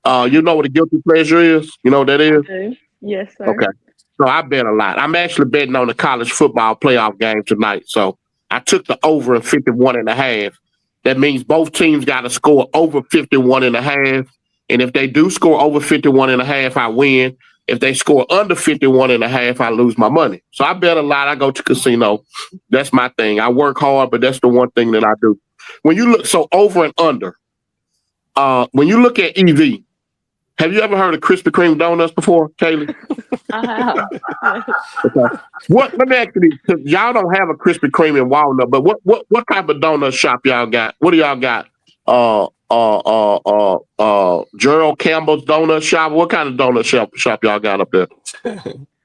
You Okay. know what a guilty pleasure is? You know what that I is? do. Yes, sir. Okay. So I bet a lot. I'm actually betting on the college football playoff game tonight. So I took the over in 51 and a half. That means both teams got to score over 51 and a half. And if they do score over 51 and a half, I win. If they score under 51 and a half, I lose my money. So I bet a lot. I go to casino. That's my thing. I work hard, but that's the one thing that I do. When you look so over and under, when you look at EV, have you ever heard of Krispy Kreme donuts before, Kaylee? I have. Yes. Okay. Let me ask you this, 'cause y'all don't have a Krispy Kreme in Walnut, but what type of donut shop y'all got? What do y'all got? Gerald Campbell's donut shop. What kind of donut shop y'all got up there?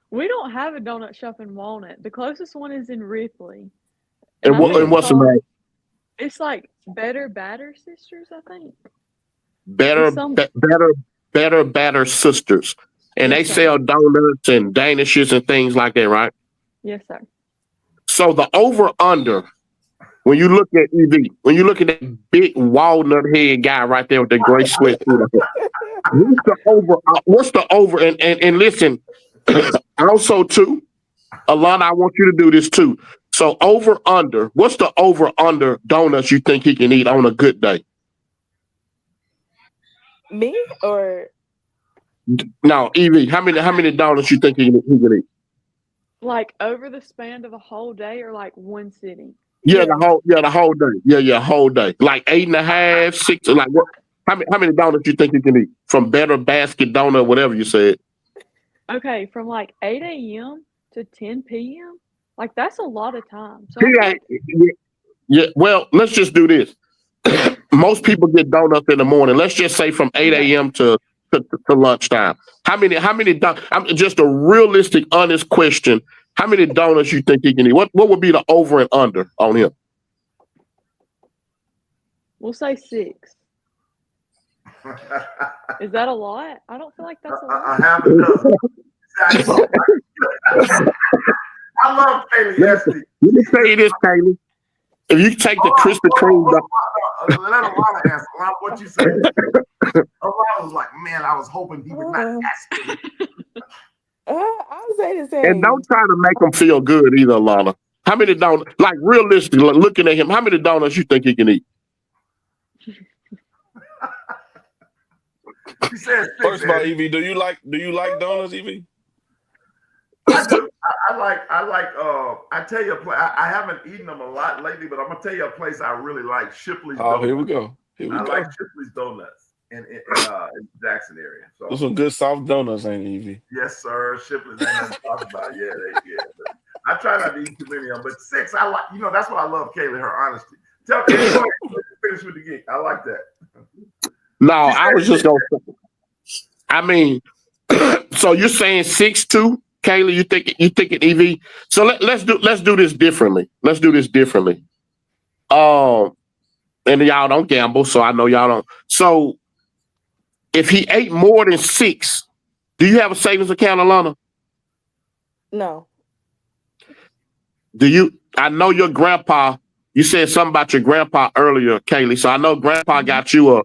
We don't have a donut shop in Walnut. The closest one is in Ripley. And And I think it's what's the called, name? it's like Better Batter Sisters, I think. Better It's some, Batter Sisters, and they yes, sir. sell donuts and danishes and things like that, right? Yes, sir. So the over under. When you look at EV, when you look at that big walnut head guy right there with the gray sweatsuit, what's the over? What's the over? And listen, also too, Alana, I want you to do this too. So over under, what's the over under donuts you think he can eat on a good day? Me or No, Evie, how many donuts you think he can eat? Like over the span of a whole day or like one sitting? Yeah, yeah. the whole day. Yeah, whole day. Like 8.5, 6. Like what? How many donuts you think you can eat from Better Basket Donut, whatever you said? Okay, from like 8 a.m. to 10 p.m. Like that's a lot of time. So He I feel ain't. like Yeah. Well, let's just do this. Most people get donuts in the morning. Let's just say from 8 okay. a.m. to lunchtime. I'm just a realistic, honest question. How many donuts you think he can eat? What would be the over and under on him? We'll say 6. I Is that a lot? I don't feel like that's a lot. have a dozen. I love Kaylee Listen, Esty. let me say this, Taylor. If you take the Krispy Kreme, Let Alana answer. Alana, what you say? Alana was like, man, I was hoping he would not Uh, ask me. I would say the and same. don't try to make him feel good either, Alana. How many donuts? Like realistically, looking at him, how many donuts you think he can eat? She said 6, First of all, Eddie. Evie, do you like donuts, Evie? I do. I tell you a place. I haven't eaten them a lot lately, but I'm gonna tell you a place I really like. Shipley's Oh, here we Donuts. go. Here we I go. like Shipley's Donuts in Jackson area. Those So some good soft donuts, ain't it, Evie? yes, sir. Shipley's ain't nothing to talk about. Yeah. I try not to eat too many of them, but 6, I like. That's what I love, Kaylee. Her honesty. Tell Eddie, go ahead, finish with the gig. I like that. No, She I was said just gonna. I mean, so you're saying 6'2", Kayla? You think it EV? So let's do this differently. Let's do this differently. And y'all don't gamble, so I know y'all don't. So If he ate more than 6, do you have a savings account, Alana? No. Do you? I know your grandpa. You said something about your grandpa earlier, Kaylee. So I know grandpa Mhm. got you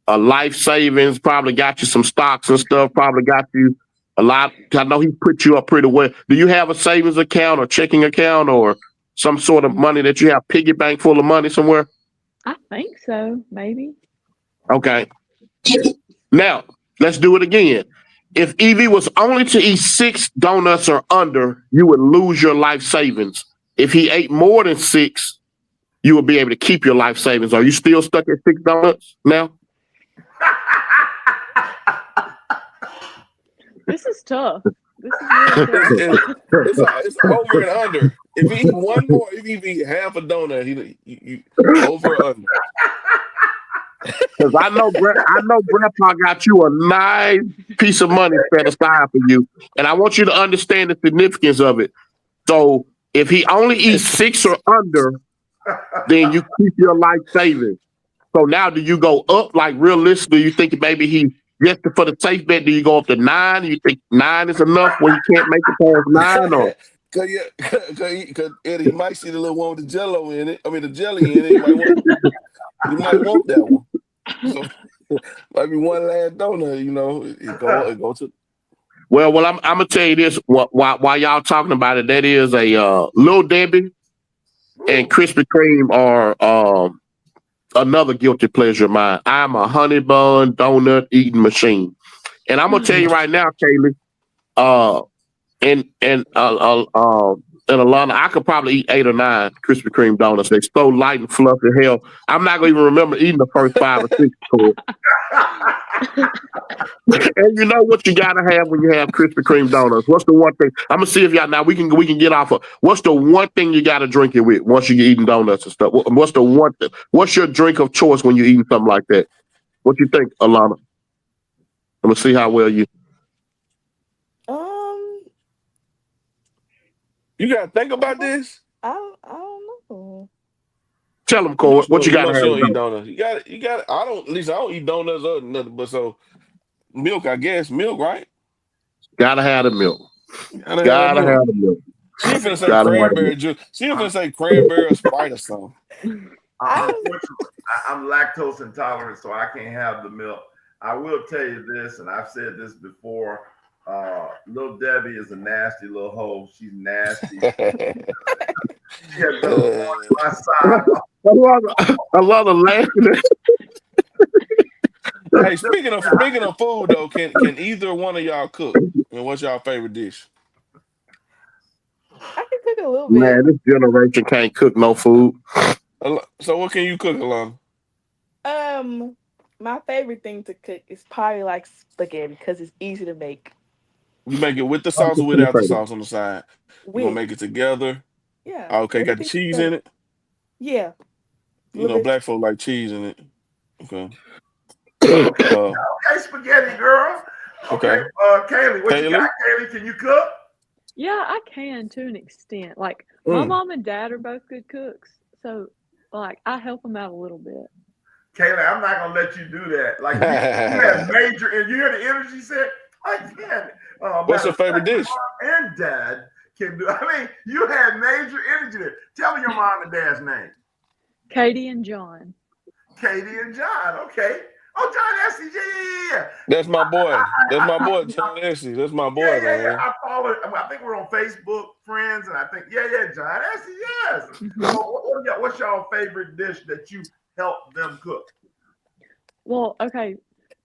a life savings, probably got you some stocks and stuff, probably got you a lot. I know he put you up pretty well. Do you have a savings account or checking account or some sort of money that you have piggy bank full of money somewhere? I think so, maybe. Okay. Now, let's do it again. If Evie was only to eat 6 donuts or under, you would lose your life savings. If he ate more than 6, you would be able to keep your life savings. Are you still stuck at 6 donuts now? This is tough. This is really tough. It's a over and under. If he eat one more, if he eat half a donut, you over or under. Because I know Grandpa got you a nice piece of money set aside for you, and I want you to understand the significance of it. So if he only eats 6 or under, then you keep your life savings. So now, do you go up like realistic? Do you think maybe he just for the safe bet? Do you go up to 9? Do you think 9 is enough where he can't make it past 9? Or Cause Eddie, he might see the little one with the jello in it. I mean the jelly in it. He might want that one. So might be one last donut. It go to. well, I'm gonna tell you this. While y'all talking about it, that is a Little Debbie and Krispy Kreme are another guilty pleasure of mine. I'm a honey bun donut eating machine, and I'm gonna tell you right now, Kaylee. Uh, and Alana, I could probably eat 8 or 9 Krispy Kreme donuts. They're so light and fluffy. Hell, I'm not gonna even remember eating the first 5 or 6. And you know what you gotta have when you have Krispy Kreme donuts? What's the one thing? I'm gonna see if y'all now we can get off of. What's the one thing you gotta drink it with once you're eating donuts and stuff? What's the one thing? What's your drink of choice when you're eating something like that? What you think, Alana? I'm gonna see how well you. Um, You gotta think about this. I don't know. Tell them, You know Corey, she what don't, you you gotta know she have don't with eat donuts. donuts. You got I don't at least I don't eat donuts or nothing but so milk, I guess. Milk, right? Gotta have the milk. Gotta have that Gotta milk. have the milk. She ain't finna say Gotta have the cranberry milk. juice. She ain't I'm, finna say cranberry or Sprite or something. I unfortunately, I'm lactose intolerant, so I can't have the milk. I will tell you this, and I've said this before. Little Debbie is a nasty little hoe. She's nasty. She has been on my side. I love the laughing. Hey, speaking of food though, can either one of y'all cook? And what's y'all favorite dish? can cook a little bit. Man, this generation can't cook no food. So what can you cook, Alana? Um, my favorite thing to cook is probably like spaghetti because it's easy to make. You make it with the I'm sauce or just gonna without the say that. sauce on the side? You gonna With make it together? yeah, Okay, got the everything cheese in together. it. Yeah, a little bit. Black folk like cheese in it. Okay. Okay, Uh, okay, spaghetti girl. Okay, okay. Kaylee, what you got? Kaylee? Kaylee, can you cook? Yeah, I can to an extent. Like my Mm. mom and dad are both good cooks, so like I help them out a little bit. Kaylee, I'm not gonna let you do that. Like you have major, and you hear the energy set. I can't. What's Matter your of fact, favorite dish? mom and dad can do. I mean, you had major energy there. Tell me your mom and dad's name. Katie and John. Katie and John. Okay. Oh, John Essie. Yeah, yeah, yeah. That's my boy. That's my I, boy, John Essie. That's my yeah, boy, yeah, yeah. man. I follow. I think we're on Facebook friends, and I think yeah, John Essie. Yes. Hmm. What's y'all favorite dish that you help them cook? Well, okay,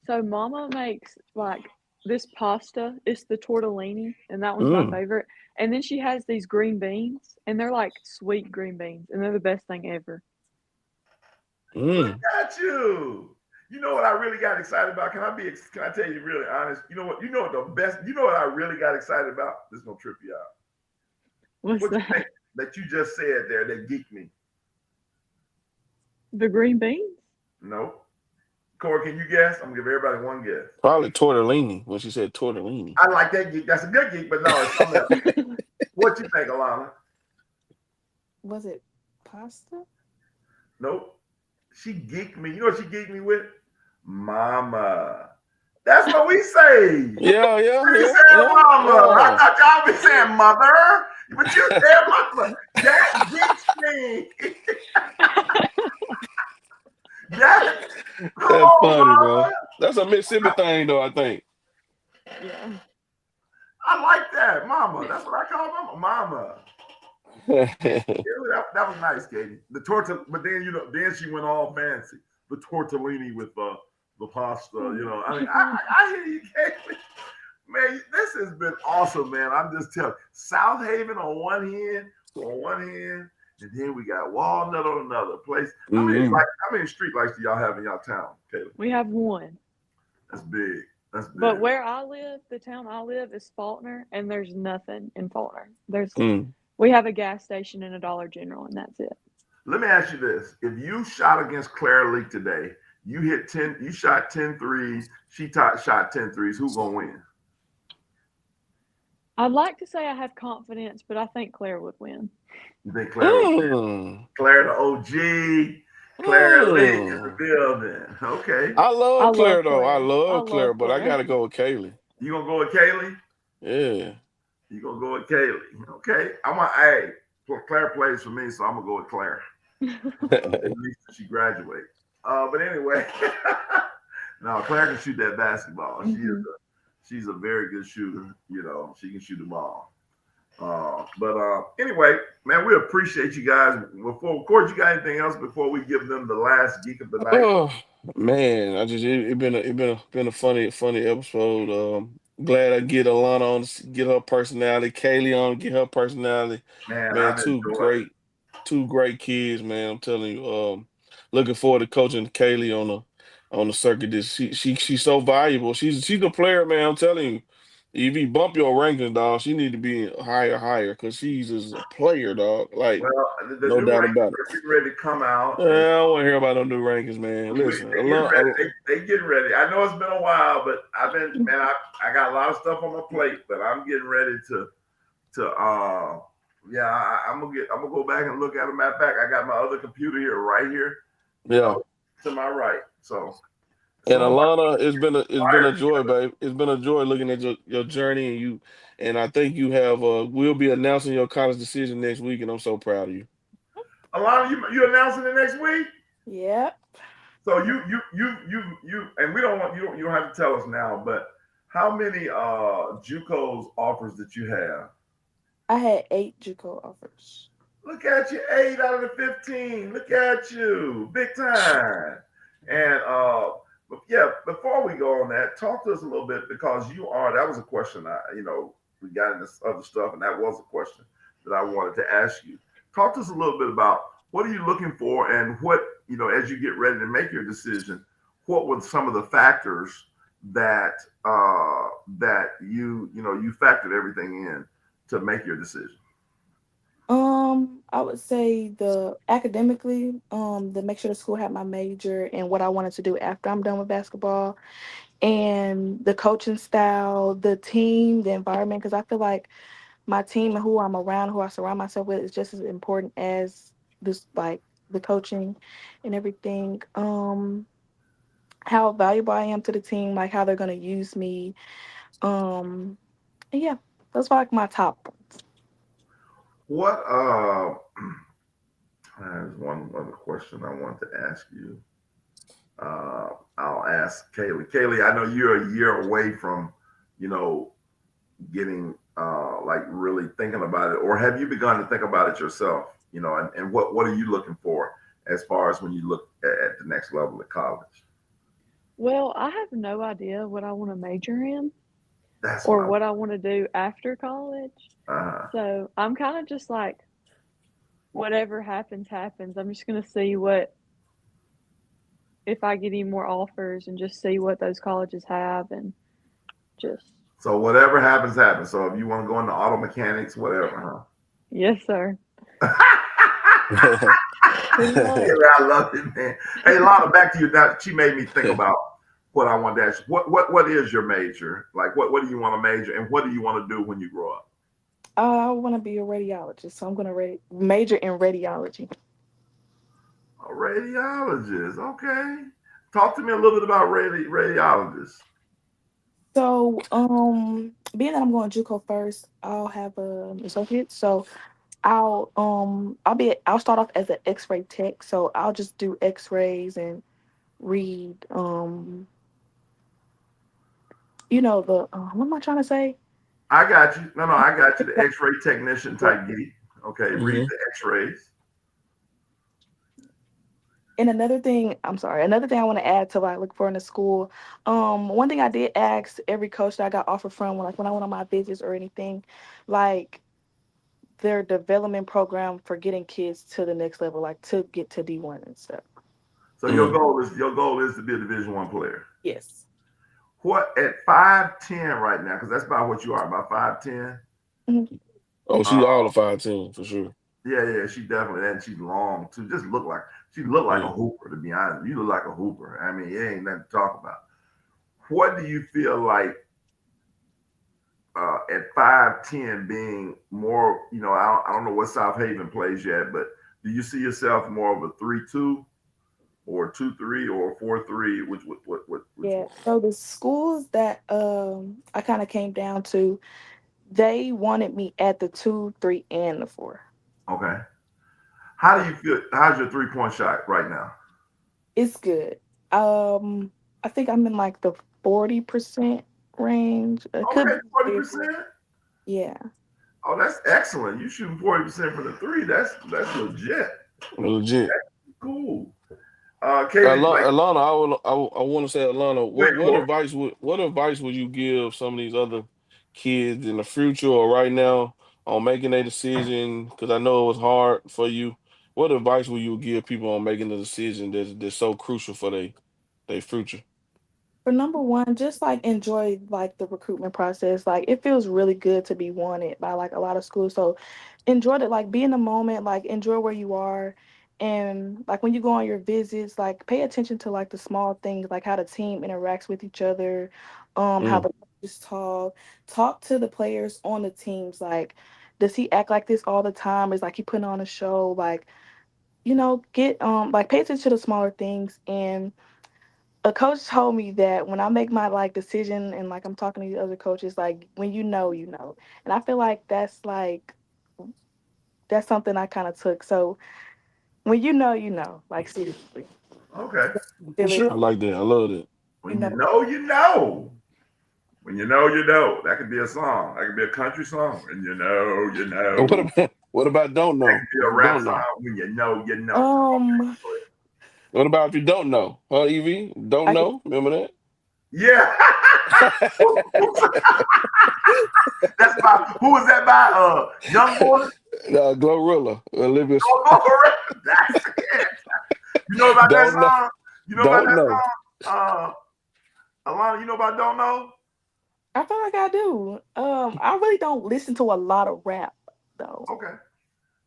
so Mama makes like this pasta. It's the tortellini, and that one's my Mm. favorite. And then she has these green beans, and they're like sweet green beans, and they're the best thing ever. Look Mm. at you. You know what I really got excited about? Can I tell you really honest? You know what? You know what the best? You know what I really got excited about? This is gonna trip you out. What's What you think that? that you just said there that geeked me? The green beans? No. Corey, can you guess? I'm gonna give everybody one guess. Probably tortellini when she said tortellini. I like that geek. That's a good geek, but no, it's something else. What you think, Alana? Was it pasta? Nope. She geeked me. You know what she geeked me with? Mama. That's what we say. Yeah, We said yeah. mama. I thought y'all be saying mother, but you said mama. That gets me. That, come That's on, funny, bro. mama. That's a Mississippi thing, though, I think. Yeah. I like that, mama. That's what I call mama. Mama. Yeah, that was nice, Katie. The torta, but then then she went all fancy. The tortellini with the pasta. I mean, I hear you, Katie. Man, this has been awesome, man. I'm just telling. South Haven on one hand, and then we got Walnut on another place. How many street lights do y'all have in y'all town, Katie? We have one. That's big. That's big. But where I live, the town I live is Faulkner, and there's nothing in Faulkner. We have a gas station and a Dollar General, and that's it. Let me ask you this. If you shot against Claire Leak today, you shot 10 threes, she shot 10 threes, who's going to win? I'd like to say I have confidence, but I think Claire would win. You think Claire would win? Claire the OG, Claire Leak in the building. Okay. I love Claire, though. I love Claire, but I got to go with Kaylee. You going to go with Kaylee? Yeah. You going to go with Kaylee. Okay. Claire plays for me, so I'm going to go with Claire. At least she graduated. But anyway, no, Claire can shoot that basketball. She's a very good shooter. She can shoot the ball. But anyway, man, we appreciate you guys. Before, Court, you got anything else before we give them the last geek of the night? Oh man, it been a funny episode. Glad I get Alana on, get her personality. Kaylee on, get her personality. Man, two great kids, man. I'm telling you. Looking forward to coaching Kaylee on the circuit. She's so valuable. She's a player, man. I'm telling you. If you bump your rankings, dog, she need to be higher because she's just a player, dog. Like, the no new doubt rankings about it. are getting ready to come out. I don't want to hear about no new rankings, man. Listen, they getting ready. I know it's been a while, but I got a lot of stuff on my plate, but I'm getting ready I'm gonna go back and look at them. Matter of fact, I got my other computer here right here. To my right. So. And Alana, it's been a joy, babe. It's been a joy looking at your journey, and I think you have. We'll be announcing your college decision next week, and I'm so proud of you. Alana, you announcing it next week? Yep. So you and we don't want you don't have to tell us now, but how many JUCOs offers did you have? I had 8 JUCO offers. Look at you, 8 out of the 15. Look at you, big time. And yeah, before we go on that, talk to us a little bit because that was a question we got into other stuff, and that was a question that I wanted to ask you. Talk to us a little bit about what are you looking for, and what, as you get ready to make your decision, what were some of the factors that you factored everything in to make your decision? I would say the academically, to make sure the school had my major and what I wanted to do after I'm done with basketball, and the coaching style, the team, the environment, because I feel like my team and who I'm around, who I surround myself with, is just as important as this, like the coaching and everything. How valuable I am to the team, like how they're gonna use me. And yeah, those are like my top ones. What there's one other question I want to ask you. I'll ask Kaylee. Kaylee, I know you're a year away from, getting like really thinking about it, or have you begun to think about it yourself? And what are you looking for as far as when you look at the next level of college? Well, I have no idea what I want to major in That's what I want to do after college. Uh-huh. So I'm kind of just like, whatever happens, happens. I'm just going to see if I get any more offers and just see what those colleges have and just. So whatever happens, happens. So if you want to go into auto mechanics, whatever, huh? Yes, sir. I love it, man. Hey, Lana, back to you. Now, she made me think about what I wanted to ask you. What is your major? Like, what do you want to major, and what do you want to do when you grow up? I want to be a radiologist, so I'm going to major in radiology. A radiologist, okay. Talk to me a little bit about radiologists. So, being that I'm going JUCO first, I'll have an associate. So I'll start off as an X-ray tech. So I'll just do X-rays and read the what am I trying to say? I got you. No, I got you. The X-ray technician type geek. Okay, read Mm-hmm. the X-rays. And another thing I want to add to what I look for in the school. One thing I did ask every coach that I got offered from, like when I went on my visits or anything, like their development program for getting kids to the next level, like to get to D1 and stuff. So your goal is to be a Division I player. Yes. What at 5'10" right now? Because that's about what you are, about 5'10". Mhm. Oh, Uh, she all the 5'10" for sure. yeah, she definitely, and she's long too. Just she look like a Mm. hooper. To be honest, you look like a hooper. I mean, it ain't nothing to talk about. What do you feel like at 5'10" being more? I don't know what South Haven plays yet, but do you see yourself more of a 3-2 or 2-3 or 4-3? Which Yeah. one? So the schools that I kind of came down to, they wanted me at the 2, 3, and the 4. Okay. How do you feel? How's your 3-point shot right now? It's good. I think I'm in like the 40% range. It could Okay, be forty higher. percent. Yeah. Oh, that's excellent. You shooting 40% for the three. That's legit. Legit. Cool. Katie, like, Alana, I want to say, Alana, wait, what advice would you give some of these other kids in the future or right now on making a decision? Because I know it was hard for you. What advice would you give people on making a decision that's so crucial for their future? For number one, just like enjoy like the recruitment process. Like it feels really good to be wanted by like a lot of schools. So enjoy it, like be in the moment, like enjoy where you are. And like when you go on your visits, like pay attention to like the small things, like how the team interacts with each other, how Mm. the coaches talk to the players on the teams. Like, does he act like this all the time? Is like he putting on a show? Like, get like pay attention to the smaller things. And a coach told me that when I make my like decision and like I'm talking to the other coaches, like when you know, you know. And I feel like that's something I kind of took. So when you know, like seriously, okay. For feel it, sure. I like that. I love that. you When you know. know, you know. When you know, you know. That could be a song. That could be a country song. When you know, you And what know. about what about don't That know? could be If a you rap don't song. know. When you know, you know. Um, What about if you don't know? Huh, Evie? Don't I can, know? Remember Yeah. that? That's by who was that by? Young Boy. Glorilla, Olivia. That's it. You know about that Don't know. song? You know about Don't that know. song? Alana, you know about Don't Know? I feel like I do. I really don't listen to a lot of rap though, Okay.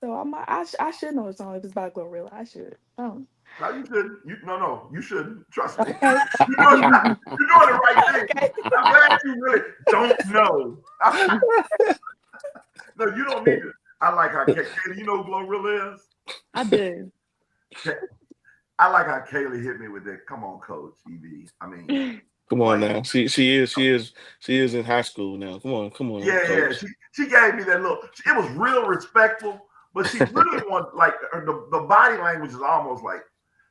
so I should know the song if it's by Glorilla. I should. Oh, No, you shouldn't. No, you shouldn't. Trust me. okay. You're doing, you're doing the right thing. Okay. I'm glad you really don't know. No, you don't need to. I like how Katie, you know who Glorilla is? I do. I like how Kaylee hit me with that. Come on, Coach EB. I mean, Come on like, now. She is in high school now. Come on, yeah. coach. She gave me that look. It was real respectful, but she really wanted like the body language is almost like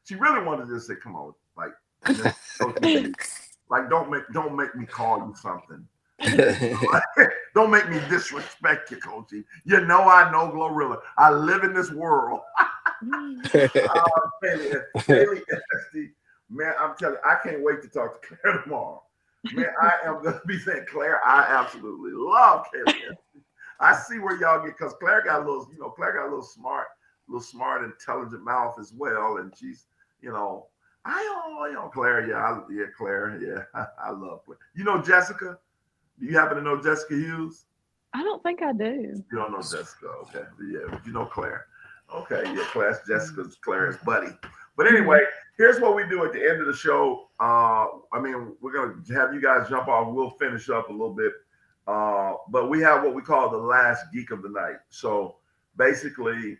she really wanted to just say, "Come on, like Miss Coach EB, like don't make me call you something." Don't make me disrespect you, Coachy. You know I know Glorilla. I live in this world. Haley Esty, man, I'm telling you, I can't wait to talk to Claire tomorrow. Man, I am going to be saying, Claire, I absolutely love Haley Esty. I see where y'all get, because Claire got a little, Claire got a little smart, intelligent mouth as well. And she's, Claire, yeah, Claire, yeah, I love Claire. You know Jessica? Do you happen to know Jessica Hughes? I don't think I do. You don't know Jessica, okay? Yeah, but you know Claire. Okay, yeah, Claire's buddy. But anyway, here's what we do at the end of the show. I mean, we're gonna have you guys jump off. We'll finish up a little bit, but we have what we call the last geek of the night. So basically,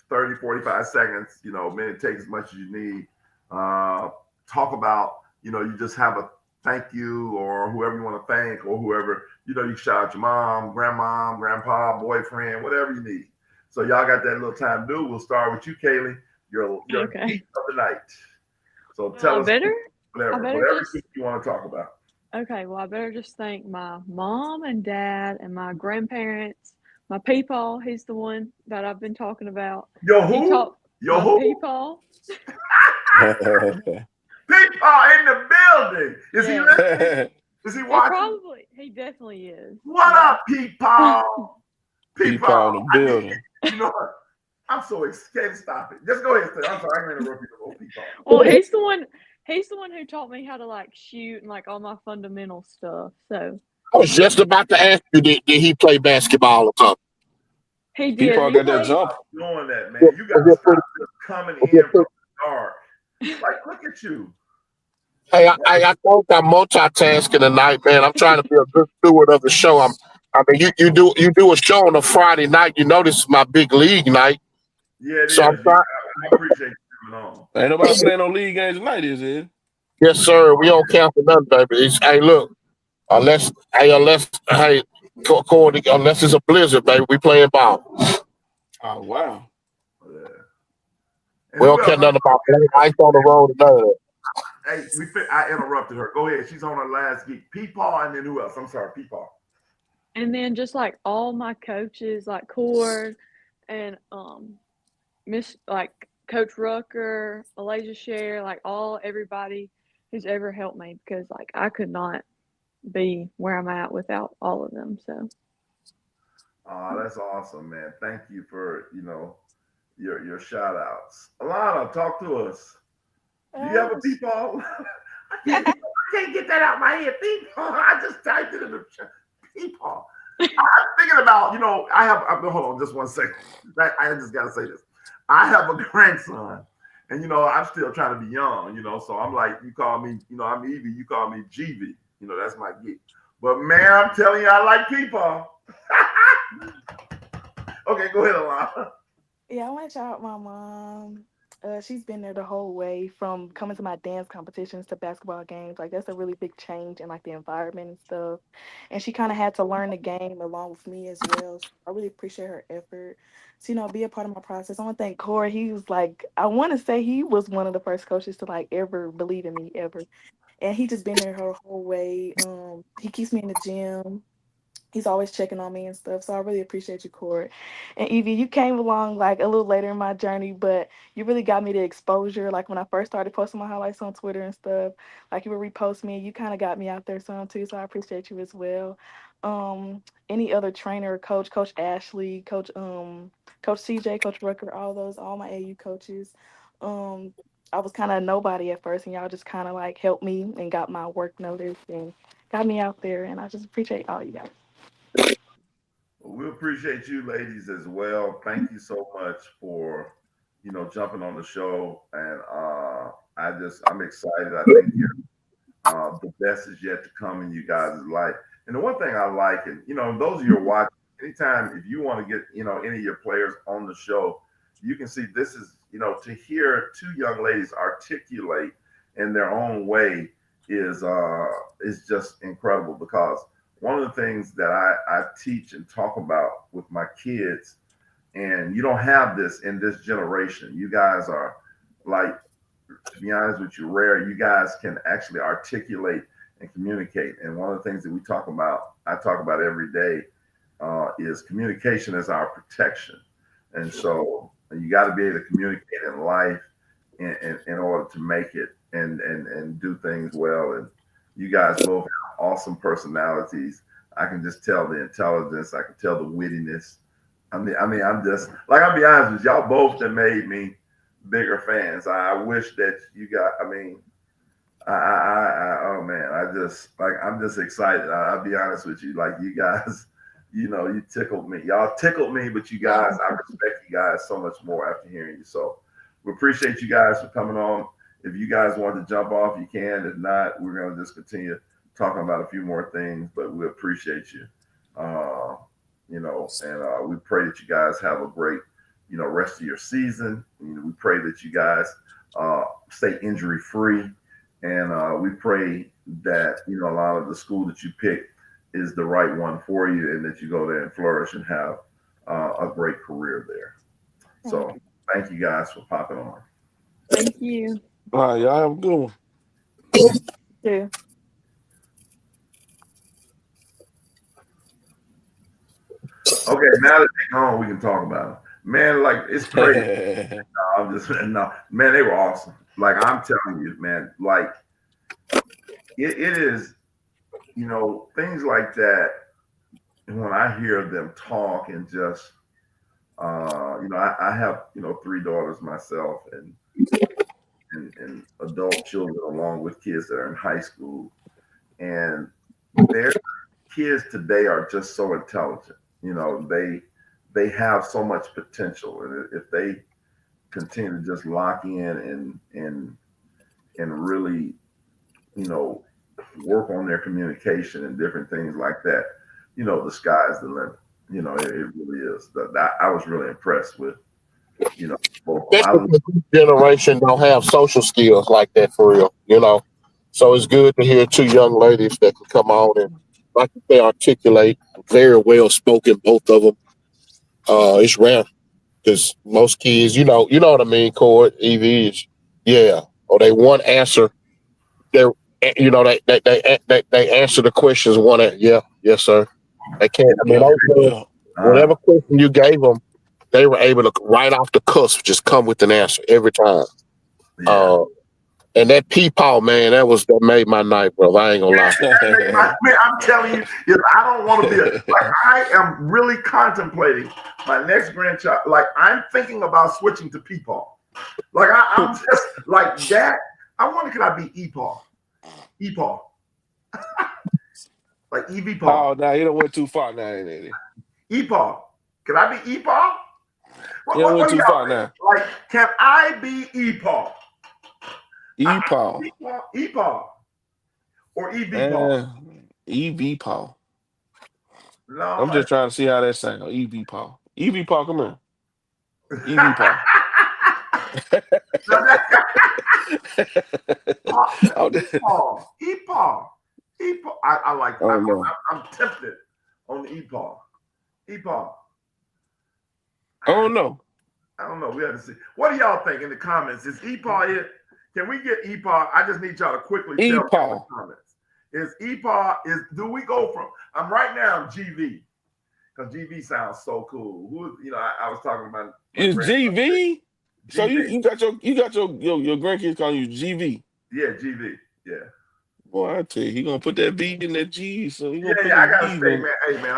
30, 45 seconds. Maybe take as much as you need. Talk about, you just have a thank you or whoever you want to thank or whoever, you shout out your mom, grandmom, grandpa, boyfriend, whatever you need. So y'all got that little time to do. We'll start with you, Kaylee, your Okay. geek of the night. So Well, tell I us better whatever just you want to talk about. okay. Well, I better just thank my mom and dad and my grandparents. My peepaw, he's the one that I've been talking about. Yo He who? taught Yo my who? peepaw. Peepaw in the building. Is he Yes, listening? Is he watching? he definitely is. What Yeah. up, Peepaw? People Peepaw. in the building. You know what? I'm so excited. Stop it. Just go ahead. I'm sorry. I'm going to interrupt you. Oh, Peepaw. Well, he's the one. He's the one who taught me how to like shoot and like all my fundamental stuff. So I was just about to ask you, did he play basketball or something? he did. People He got that played. jump. Doing that, Was man. You got to it stop pretty, just coming was in it from pretty? the dark. Like, look at you. Hey, I think I'm multitasking tonight, man. I'm trying to be a good steward of the show. I mean, you do a show on a Friday night. You know this is my big league night, Yeah, it so I'm is. trying. I appreciate you coming on. Ain't nobody playing no league games tonight, is it? Yes, sir. We don't cancel nothing, baby. Hey, look, unless unless it's a blizzard, baby, we playing ball. Oh wow. Yeah. And We who don't care else? nothing about ice on the road and none of that. Hey, I interrupted her. Go ahead. She's on her last geek. Peepaw, and then who else? I'm sorry, Peepaw. And then just like all my coaches, like Cord and Miss like Coach Rucker, Elijah Share, like everybody who's ever helped me because like I could not be where I'm at without all of them. So Oh, that's awesome, man. Thank you for your shout outs. Alana, talk to us. Do you have a Peepaw? I can't get that out of my head. Peepaw. I just typed it in the chat. Peepaw. I'm thinking about, hold on just one second. I just got to say this. I have a grandson, and, I'm still trying to be young, so I'm like, you call me, I'm Evie, you call me GV. That's my geek. But, man, I'm telling you, I like Peepaw. Okay, go ahead, Alana. Yeah, I want to shout out my mom. She's been there the whole way from coming to my dance competitions to basketball games. Like that's a really big change in like the environment and stuff. And she kind of had to learn the game along with me as well. So I really appreciate her effort to be a part of my process. I want to thank Corey. He was like, I want to say he was one of the first coaches to like ever believe in me ever, and he just been there her whole way. He keeps me in the gym. He's always checking on me and stuff. So I really appreciate you, Court. And Evie, you came along like a little later in my journey, but you really got me the exposure. Like when I first started posting my highlights on Twitter and stuff, like you would repost me. You kind of got me out there some too. So I appreciate you as well. Any other trainer, Coach Ashley, Coach CJ, Coach Rucker, all my AU coaches. Um, I was kind of nobody at first, and y'all just kind of like helped me and got my work noticed and got me out there. And I just appreciate all you guys. Well, we appreciate you ladies as well. Thank you so much for, jumping on the show. And I'm excited. I think the best is yet to come in you guys' life. And the one thing I like, and those of you who are watching, anytime if you want to get, any of your players on the show, you can see this is, to hear two young ladies articulate in their own way is just incredible because one of the things that I teach and talk about with my kids, and you don't have this in this generation. You guys are like, to be honest with you, rare. You guys can actually articulate and communicate. And one of the things that I talk about every day, is communication as our protection. And so you got to be able to communicate in life in order to make it and do things well. And you guys both have awesome personalities. I can just tell the intelligence. I can tell the wittiness. I'm just like, I'll be honest with y'all both that made me bigger fans. I wish that you got, oh man, I'm just excited. I'll be honest with you. Like you guys, you tickled me. Y'all tickled me, but you guys, I respect you guys so much more after hearing you. So we appreciate you guys for coming on. If you guys want to jump off, you can. If not, we're going to just continue talking about a few more things, but we appreciate you. Uh, and we pray that you guys have a great, rest of your season. We pray that you guys stay injury free. And we pray that a lot of the school that you pick is the right one for you, and that you go there and flourish and have a great career there. Thank So thank you guys for popping on. Thank you. All right, y'all have a good one. you. Okay, now that they're gone, we can talk about them. Man, like it's crazy. I'm just no, man, they were awesome. Like I'm telling you, man, like it is, things like that. When I hear them talk and just, I have, 3 daughters myself and adult children along with kids that are in high school, and their kids today are just so intelligent. They have so much potential, and if they continue to just lock in and really, you know, work on their communication and different things like that, the sky's the limit. It really is. I was really impressed with, both of them. Especially because this generation don't have social skills like that for real. So it's good to hear 2 young ladies that can come on and, like they articulate, very well spoken, both of them. It's rare because most kids, you know what I mean, Cord, EVs, yeah, or they one answer. They're, they answer the questions one, yeah, yes, sir. They can't. I mean, Yeah, those girls, yeah. whatever question you gave them, they were able to right off the cusp just come with an answer every time. Yeah. Uh, and that peepaw, man, that made my night, bro. I ain't gonna lie. Man, I'm telling you, if I don't want to be like I am really contemplating my next grandchild. Like I'm thinking about switching to Peepaw. Like I'm just like that. I wonder could I be Epaw? Epaw. Like EV Paw. Oh, now you don't went too far now, ain't it? Epaw. Can I be Epaw? You don't went What do too y'all far think? now. Like, can I be Epaw? E-Paw. Epaw. Or EV Paw? EV Paw. No. I'm just trying to see how that sounds. EV Paw. EV Paw, come here. EV Paw. Oh, Epaw. Epaw. Epaw. I like. oh no. I'm tempted on the Epaw. Epaw. Oh no. I don't know. We have to see. What do y'all think in the comments? Is EPAW it? Can we get EPAW? I just need y'all to quickly tell me in the E-Paw. comments. Is EPAW do we go from I'm right now GV because GV sounds so cool. I was talking about Is GV? So GV. you got your grandkids calling you GV. Yeah, GV. Yeah. Boy, I tell you, he gonna put that V in that G, so he gonna put Yeah. I them gotta V's stay, in. man. Hey man,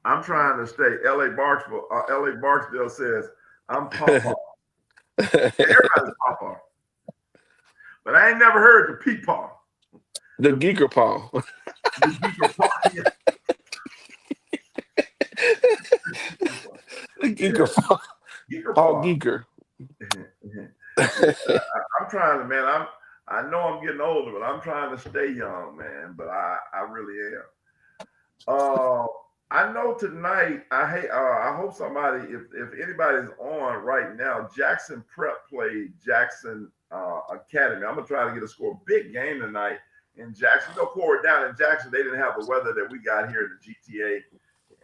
I'm trying to stay. LA Barksville says I'm Pawpaw. Everybody's Pawpaw. But I ain't never heard the Peepaw. The Geeker Paw. The Geeker Paw. Yeah. The Geeker Paw. Geeker Paw Paw. Geeker. I'm trying to, man. I know I'm getting older, but I'm trying to stay young, man. But I really am. I know tonight. I hope somebody, if anybody's on right now, Jackson Prep played Jackson Academy. I'm gonna try to get a score. Big game tonight in Jackson. Corey, down in Jackson, they didn't have the weather that we got here in the GTA.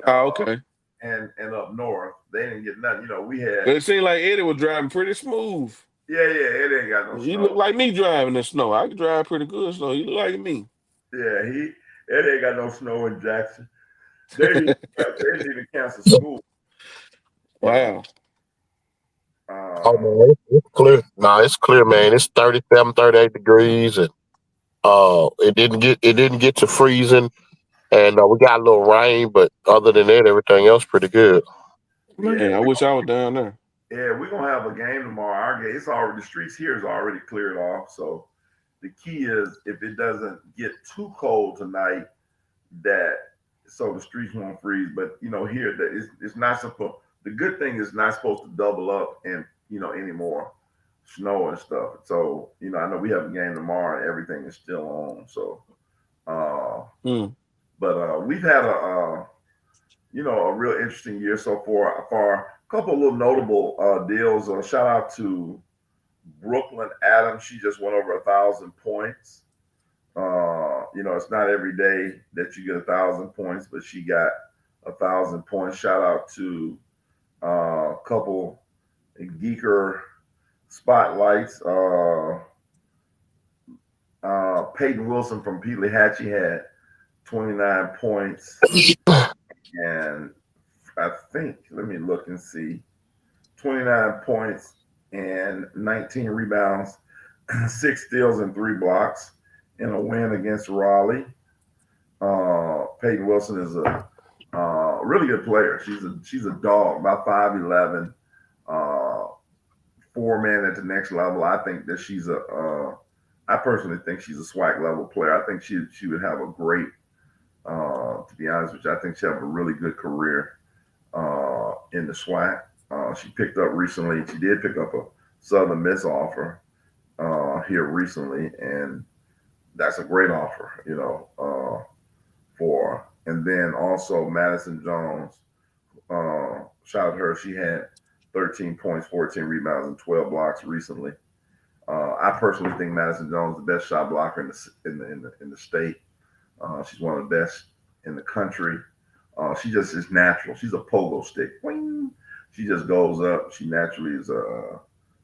Oh, okay. And up north, they didn't get nothing. We had. But it seemed like Eddie was driving pretty smooth. Yeah, it ain't got no He snow. looked like me driving in snow. I can drive pretty good snow. He look like me. Yeah, it ain't got no snow in Jackson. They didn't even cancel school. Wow. Oh man, it's clear. Nah, it's clear, man. It's 37, 38 degrees, and it didn't get to freezing, and we got a little rain, but other than that, everything else pretty good. Man, I wish I was down there. Yeah, we're gonna have a game tomorrow. Our game, it's already the streets here is already cleared off. So the key is if it doesn't get too cold tonight, so the streets won't freeze. But here that it's not supposed. The good thing is not supposed to double up and any more snow and stuff. So I know we have a game tomorrow and everything is still on. So, but we've had a real interesting year so far. A couple of little notable deals. Shout out to Brooklyn Adams, she just went over 1,000 points. It's not every day that you get 1,000 points, but she got 1,000 points. Shout out to a couple geeker spotlights. Peyton Wilson from Peelahatchie had 29 points, and I think, let me look and see, 29 points and 19 rebounds, 6 steals and 3 blocks in a win against Raleigh. Peyton Wilson is a really good player. She's a dog, about 5'11", 4-man at the next level. I think that I personally think she's a SWAC level player. I think she would have a great, to be honest with you, I think she'll have a really good career in the SWAC. She did pick up a Southern Miss offer here recently, and that's a great offer, for her. And then also Madison Jones, shout out to her. She had 13 points, 14 rebounds, and 12 blocks recently. I personally think Madison Jones is the best shot blocker in the state. She's one of the best in the country. She just is natural. She's a pogo stick. Boing. She just goes up. She naturally is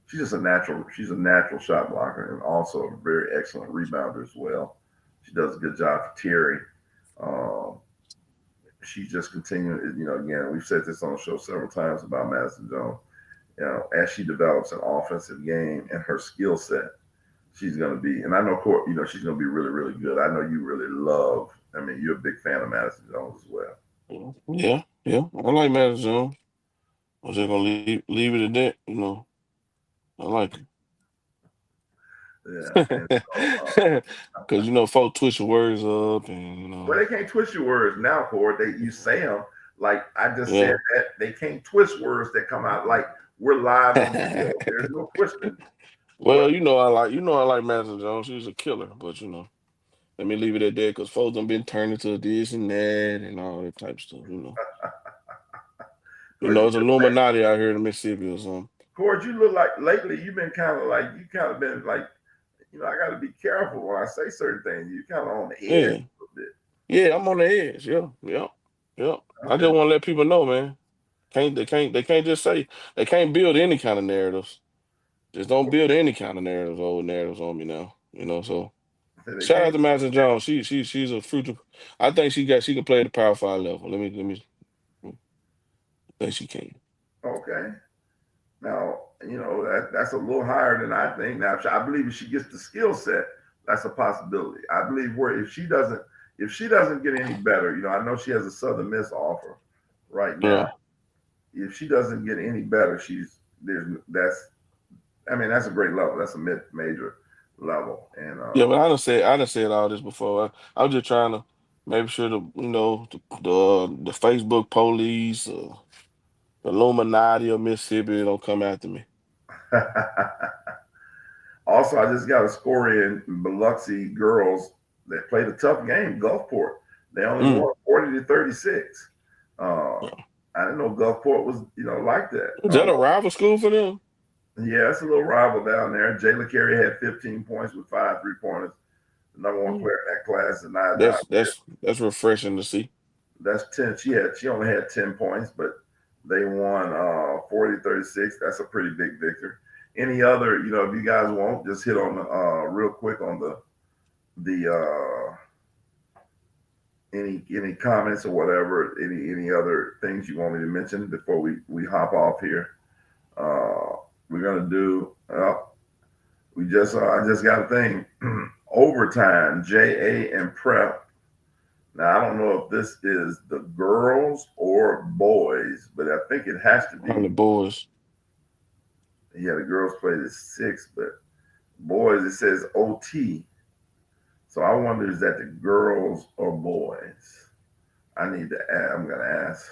she's just a natural. She's a natural shot blocker and also a very excellent rebounder as well. She does a good job for Terry. Um, she's just continuing. Again, we've said this on the show several times about Madison Jones. As she develops an offensive game and her skill set, she's going to be. And I know, she's going to be really, really good. I know you really love. I mean, you're a big fan of Madison Jones as well. Yeah. I like Madison Jones. I'm just gonna leave it at that. I like Yeah, and it. Cause folks twist your words up, and well, they can't twist your words now, Cord. You say them like I just said yeah. that. They can't twist words that come out like we're live on video. There's no twisting. What? Well, I like Madison Jones. She was a killer, but let me leave it at that because folks done been turning to this and that and all that type of stuff. Cord, It's Illuminati out here in Mississippi or something. Cord, you look like lately you've been kind of like been like, I got to be careful when I say certain things. You kind of on the edge Yeah, a little bit. yeah, I'm on the edge. Yeah. I Okay. just want to let people know, man. They can't just say they can't build any kind of narratives. Just don't build any kind of old narratives on me now. So So they shout can't. out to Madison Jones. She's a future. I think she can play at the Power 5 level. Let me I think she can. Okay. Now, that's a little higher than I think. Now, I believe if she gets the skill set, that's a possibility. I believe where if she doesn't get any better, I know she has a Southern Miss offer right now. Yeah. If she doesn't get any better, that's a great level. That's a major level. And Yeah, but I done said all this before. I was just trying to make sure the Facebook police, the Illuminati of Mississippi don't come after me. also, I just got a score in Biloxi girls that played a tough game, Gulfport. They only Mm. won 40-36. Uh, Yeah. I didn't know Gulfport was, like that. Is that a rival school for them? Yeah, it's a little rival down there. Jayla Carey had 15 points with 5 3-pointers. The number one Mm. player in that class is Nia That's Johnson. that's refreshing to see. That's 10. She only had 10 points, but they won 40-36. That's a pretty big victory. Any other, if you guys want, just hit on the real quick on the any comments or whatever, any other things you want me to mention before we hop off here. We're gonna do. I just got a thing. Overtime, JA and prep. Now I don't know if this is the girls or boys, but I think it has to On be. the boys. Yeah, the girls played at 6, but boys it says OT. So I wonder is that the girls or boys? I'm gonna ask.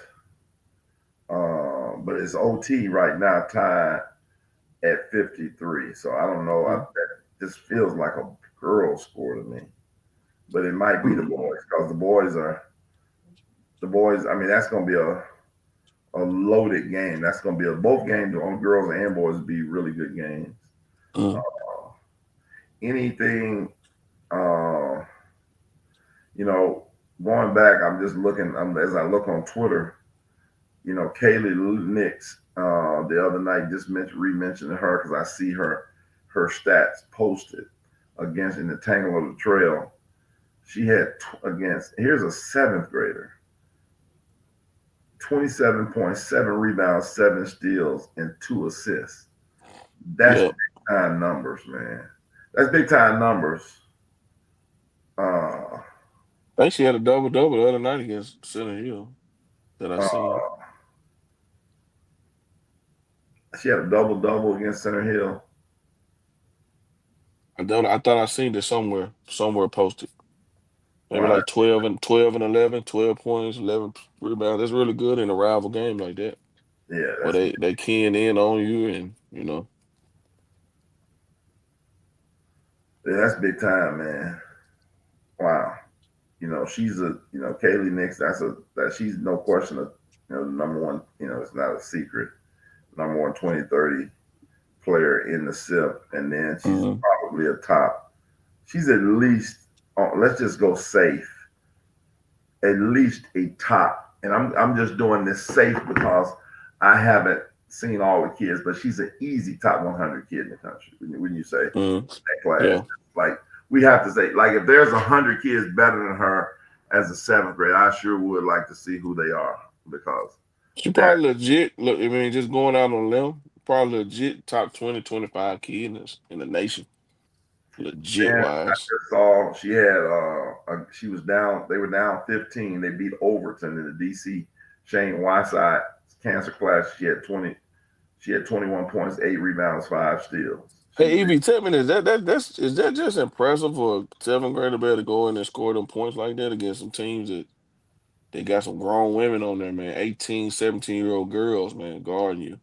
But it's OT right now, tied at 53. So I don't know. Mm. That just feels like a girl score to me, but it might be the boys because the boys. I mean, that's gonna be a loaded game. That's gonna be both games on girls and boys be really good games. Mm. Anything, uh, you know, going back, I'm just looking. As I look on Twitter, Kaylee Nix, the other night, just re-mentioned her because I see her stats posted against in the Tangle of the Trail. She had against here's a seventh grader, 27.7 rebounds, 7 steals, and 2 assists. That's Yep. big time numbers, man. That's big time numbers. Uh, I think she had a double double the other night against Center Hill that I seen. uh, she had a double double against Center Hill. I thought I seen this somewhere posted. Maybe Wow, like 12 and 11, 12 points, 11 rebounds. That's really good in a rival game like that. yeah, Where they keying in on you and that's big time, man. Wow. She's Kaylee Nix. That she's no question of the number one. It's not a secret. Number one 2030 player in the SIP, and then she's Mhm. probably a top. She's at least. Let's just go safe. At least a top, and I'm just doing this safe because I haven't seen all the kids, but she's an easy top 100 kid in the country. When you say Mhm. that class, Yeah. like we have to say, like if there's 100 kids better than her as a seventh grade, I sure would like to see who they are because She that probably legit. Look, I mean, just going out on a limb, probably legit top 20, 25 kid in the nation, legit man, I wise. just saw she had she was down. They were down 15. They beat Overton in the DC Shane Whiteside cancer class. She had 21 points, 8 rebounds, 5 steals. She's Hey, Evie, tell me this. Is that just impressive for a seventh grader to be able to go in and score them points like that against some teams that they got some grown women on there, man. 18, 17-year-old girls, man, guarding you.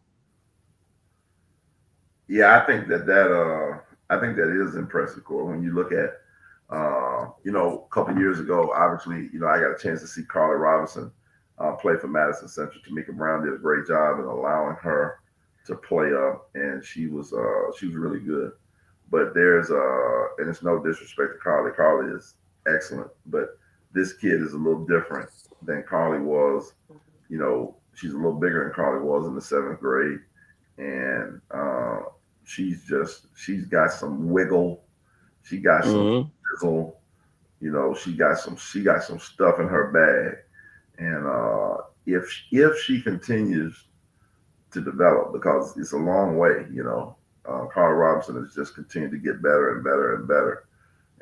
Yeah, I think that is impressive, Corey. When you look at a couple years ago, obviously, I got a chance to see Carly Robinson play for Madison Central. Tamika Brown did a great job in allowing her to play up, and she was really good. But and it's no disrespect to Carly. Carly is excellent, but this kid is a little different than Carly was. She's a little bigger than Carly was in the seventh grade, and she's got some wiggle. She got some Mm-hmm. sizzle. She got some stuff in her bag, and if she continues to develop, because it's a long way, Carl Robinson has just continued to get better and better and better,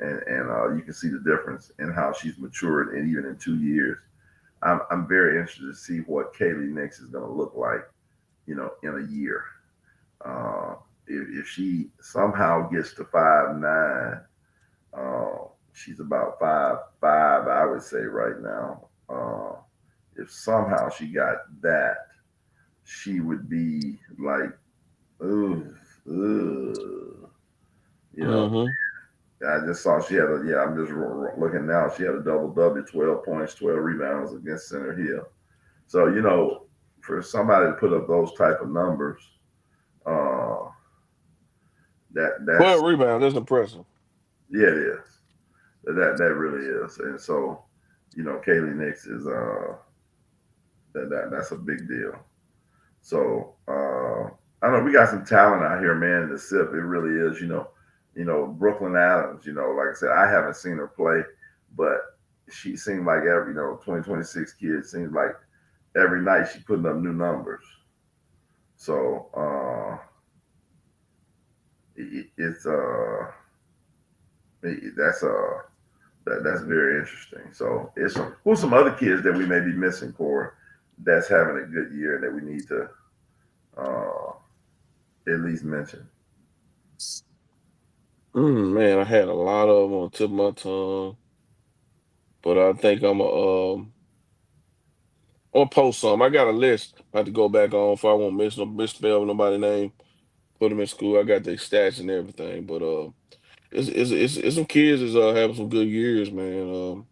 and you can see the difference in how she's matured, and even in 2 years, I'm very interested to see what Kaylee Nix is going to look like, in a year. Uh, if she somehow gets to 5'9", she's about 5'5", I would say right now. If somehow she got that, she would be like, ooh, ooh, you know. Mm-hmm. I just saw she had I'm just looking now. She had a double double, 12 points, 12 rebounds against Center Hill. So for somebody to put up those type of numbers, uh, that's 12 rebounds, that's impressive. yeah, it is. That really is. And so, Kaylee Nix is that's a big deal. So I don't know, we got some talent out here, man, in the SIP. It really is, Brooklyn Adams, like I said, I haven't seen her play, but she seemed like every, 2026 kid seems like every night she's putting up new numbers. So it's that's that's very interesting. So who's some other kids that we may be missing for that's having a good year that we need to uh, at least mention? Man, I had a lot of them on the tip of my tongue, but I think I'm gonna post some. I got a list. I have to go back on if I won't misspell nobody's name. Put them in school. I got their stats and everything, but it's some kids is having some good years, man.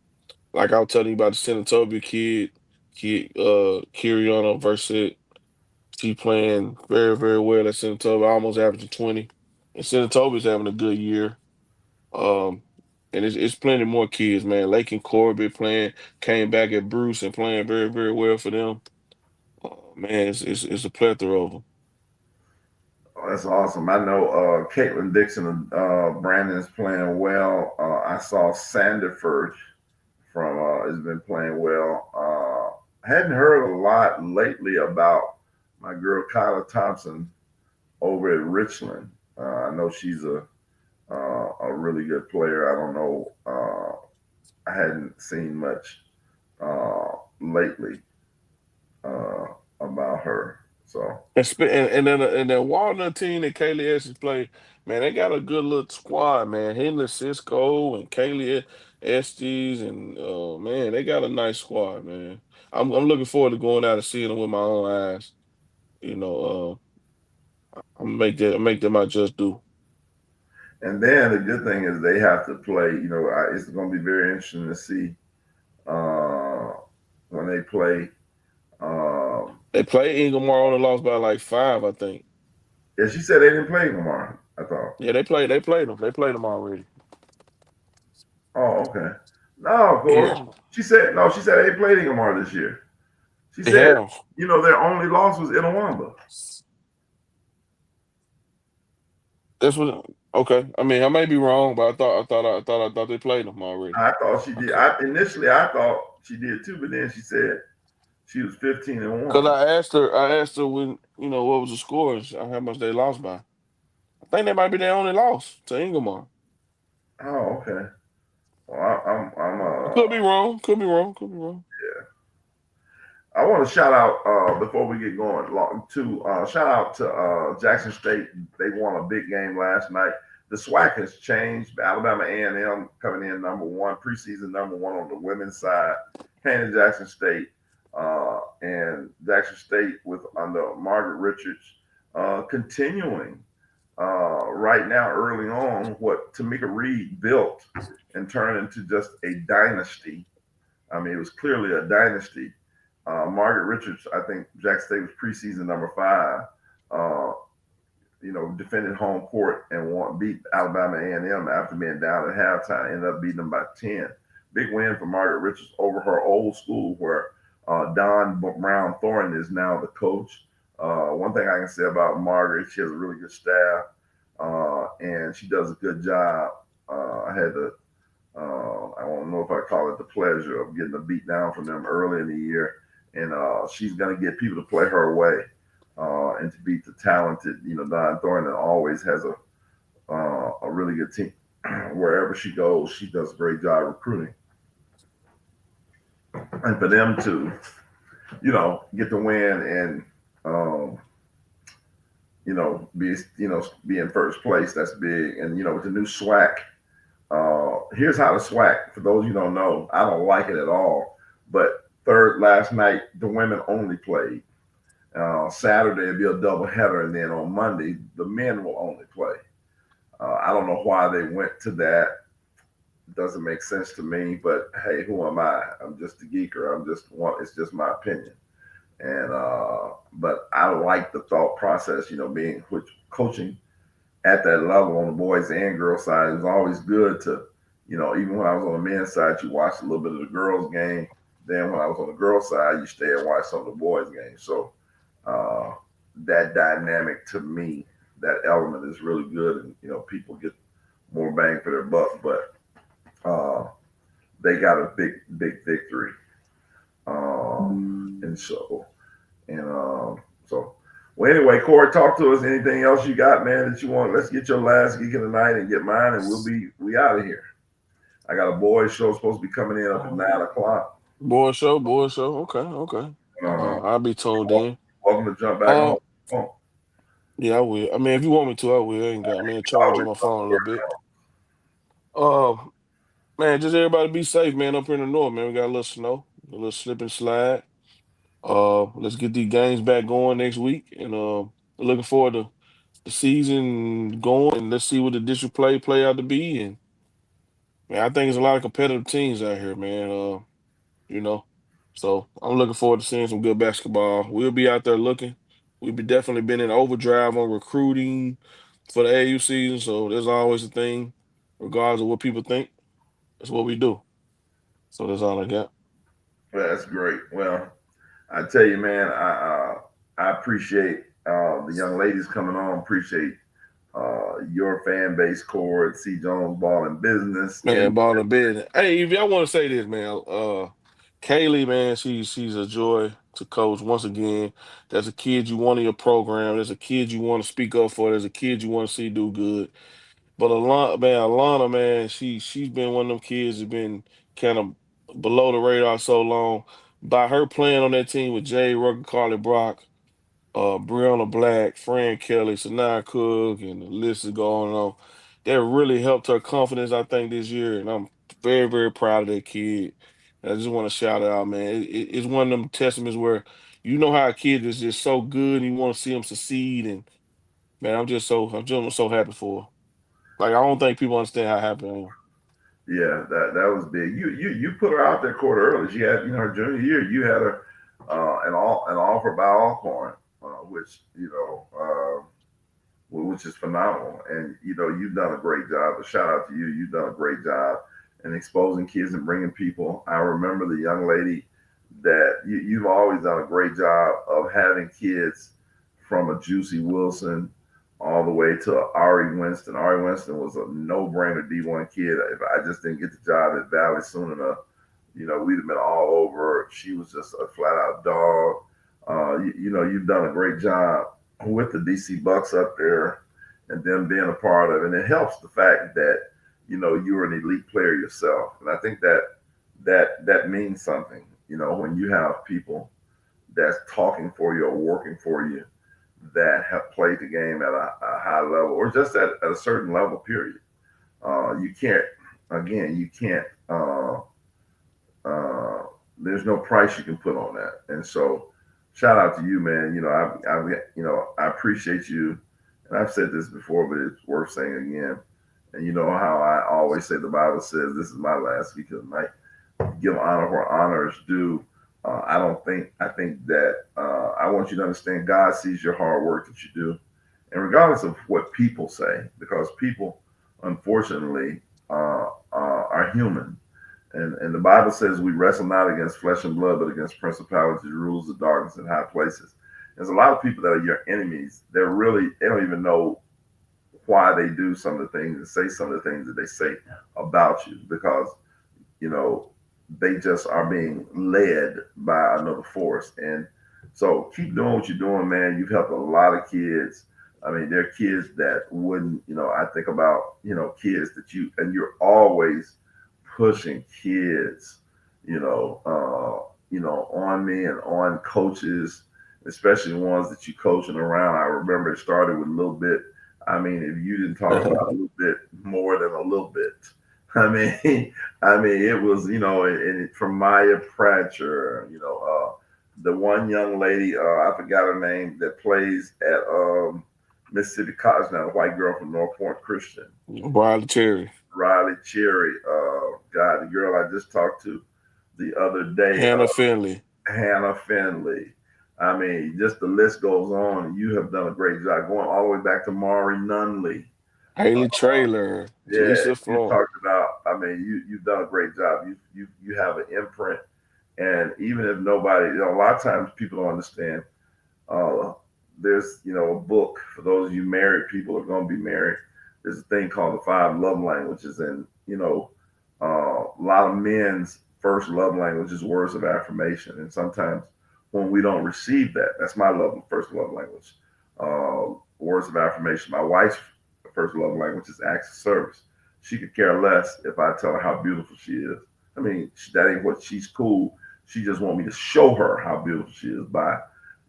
Like I was telling you about the Senatobia Kiriana versus she playing very, very well at Senatobia, almost averaging 20. and Senatobi's having a good year. Um, and it's plenty more kids, man. Lake and Corbett playing came back at Bruce and playing very very well for them. Man, it's a plethora of them. Oh, that's awesome. I know Caitlin Dixon and Brandon is playing well. I saw Sanderford from has been playing well. Hadn't heard a lot lately about my girl Kyla Thompson over at Richland. I know she's a really good player. I don't know. I hadn't seen much lately uh, about her. So And then Walnut team that Kaylee Estes play, man, they got a good little squad, man. Henry Cisco and Kaylee Estes and man, they got a nice squad, man. I'm looking forward to going out and seeing them with my own eyes. You know, I'm make them my just do. and then the good thing is they have to play. It's going to be very interesting to see uh, when they play. Um, They play Inglemar on and lost by like 5, I think. yeah, she said they didn't play tomorrow. I thought. Yeah, they played them already. Oh, okay. No, of course. Yeah, She said no. She said they played tomorrow this year. She they said, have. their only loss was Itawamba. That's what. Okay, I mean, I may be wrong, but I thought they played them already. I thought she I did. could, I thought she did too, but then she said she was 15-1. cause I asked her when what was the scores, how much they lost by. I think that might be their only loss to Inglemar. Oh, okay. Well, I'm I could be wrong. Could be wrong. Could be wrong. I want to shout out before we get going to shout out to Jackson State. They won a big game last night. The SWAC has changed. Alabama A&M coming in number one, preseason number one on the women's side. Hannah Jackson State and Jackson State with under Margaret Richards continuing right now early on what Tamika Reed built and turned into just a dynasty. I mean, it was clearly a dynasty. Margaret Richards, I think Jack State was preseason number 5. Uh, defended home court and beat Alabama A&M after being down at halftime. Ended up beating them by 10. Big win for Margaret Richards over her old school, where Don Brown Thornton is now the coach. One thing I can say about Margaret, she has a really good staff, and she does a good job. I had the I don't know if I call it the pleasure of getting a beat down from them early in the year, and she's going to get people to play her way and to beat the talented. Don Thornton always has a really good team. Wherever she goes, she does a great job recruiting, and for them to get the win and be in first place, that's big. And with the new SWAC. Here's how the SWAC, for those you don't know, I don't like it at all. But third last night, the women only played. Saturday it'll be a double header, and then on Monday the men will only play. I don't know why they went to that. It doesn't make sense to me. But hey, who am I? I'm just a geeker. It's just my opinion. And but I like the thought process. Being which coaching at that level on the boys and girls side, it was always good to, even when I was on the men's side, you watch a little bit of the girls' game. Then when I was on the girls' side, you stay and watch some of the boys' games. So uh, that dynamic to me, that element is really good, and people get more bang for their buck. But they got a big, big victory, and so. Well, anyway, Corey, talk to us. Anything else you got, man, that you want? Let's get your last geek of the night and get mine, and we out of here. I got a boys show supposed to be coming in up at 9 o'clock. Boy show, boy show. Okay, okay. Uh, I'll be tuned in. welcome to jump back Um, on. Oh, yeah, I will. I mean, if you want me to, I will. I ain't got me a charge on always my phone a little bit. Uh, man, just everybody be safe, man. Up here in the north, man, we got a little snow, a little slip and slide. Let's get these games back going next week, and looking forward to the season going, and let's see what the district play out to be. And man, I think there's a lot of competitive teams out here, man. You know, so I'm looking forward to seeing some good basketball. We'll be out there looking. We've be definitely been in overdrive on recruiting, for the AU season. So there's always a thing, regardless of what people think. That's what we do. So that's all I got. Well, that's great. Well, I tell you, man, I appreciate the young ladies coming on. Appreciate your fan base, Cord, C. Jones, Ball and Business, Man, and ball in bed. Hey, Evie, I want to say this, man. Kaylee, man, she's a joy to coach. Once again, there's a kid you want in your program. There's a kid you want to speak up for. There's a kid you want to see do good. But Alana, man, she's been one of them kids that's been kind of below the radar so long. By her playing on that team with Jay Rucker, Carly Brock, Brianna Black, Fran Kelly, Sanaa Cook, and the list is going on. That really helped her confidence, I think, this year, and I'm very, very proud of that kid. And I just want to shout it out, man. It's one of them testaments where you know how a kid is just so good, and you want to see them succeed, and man, I'm just so happy for her. Like I don't think people understand how happy I am. yeah, that was big. You put her out there quarter early. She had her junior year. You had her an offer by Alcorn, which which is phenomenal. And you've done a great job. A shout out to you. You've done a great job in exposing kids and bringing people. I remember the young lady that you've always done a great job of having kids from a Juicy Wilson all the way to Ari Winston. Ari Winston was a no-brainer D1 kid. If I just didn't get the job at Valley soon enough, we'd have been all over. She was just a flat-out dog. You've done a great job with the DC Bucks up there and them being a part of it. And it helps the fact that, you're an elite player yourself. And I think that means something, when you have people that's talking for you or working for you that have played the game at a high level or just at a certain level, period. You can't, again, you can't, uh, there's no price you can put on that. And so, shout out to you, man. I appreciate you, and I've said this before, but it's worth saying again. And you know how I always say the Bible says this is my last week of the night. Give honor where honor is due. I think that I want you to understand God sees your hard work that you do, and regardless of what people say, because people, unfortunately, are human, and the Bible says we wrestle not against flesh and blood, but against principalities, rules of darkness, and high places. There's a lot of people that are your enemies. They don't even know why they do some of the things and say some of the things that they say about you because you know they just are being led by another force. And so keep doing what you're doing, man. You've helped a lot of kids. I mean, there are kids that wouldn't, I think about, kids that you're always pushing kids, on me and on coaches, especially ones that you coaching around. I remember it started with a little bit. I mean, if you didn't talk about a little bit more than a little bit, I mean, it was, and from Maya Pratcher, the one young lady, I forgot her name, that plays at Mississippi College now, the white girl from North Point Christian. Riley Cherry. Riley Cherry, God, the girl I just talked to the other day, Hannah Finley. Hannah Finley. I mean, just the list goes on. You have done a great job going all the way back to Maury Nunley. Haley Trailer. Yeah, Lisa you Floyd. talked about. I mean, you've done a great job. You have an imprint, and even if nobody, a lot of times people don't understand. Uh, there's a book for those of you married people who are going to be married. There's a thing called the five love languages, and a lot of men's first love language is words of affirmation, and sometimes when we don't receive that, that's my first love language. Words of affirmation. My wife's first love language is acts of service. She could care less if I tell her how beautiful she is. I mean, that ain't what she's cool. She just want me to show her how beautiful she is by,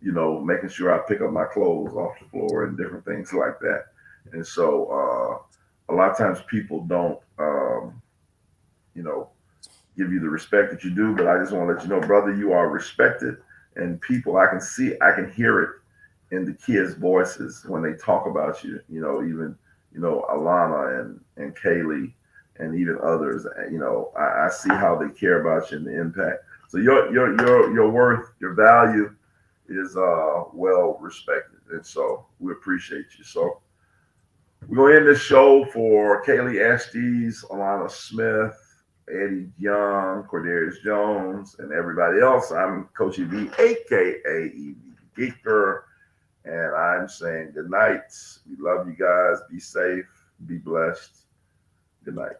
making sure I pick up my clothes off the floor and different things like that. And so a lot of times people don't, you know, give you the respect that you do. But I just want to let you know, brother, you are respected. And people, I can hear it in the kids' voices when they talk about you. Even Alana and Kaylee and even others. I see how they care about you and the impact. So your worth, your value is well respected, and so we appreciate you. So We're going to end this show for Kaylee Estes, Alana Smith, Eddie Young, Cordarius Jones, and everybody else. I'm Coach EV, a.k.a. EV Geeker, and I'm saying good night. We love you guys. Be safe. Be blessed. Good night.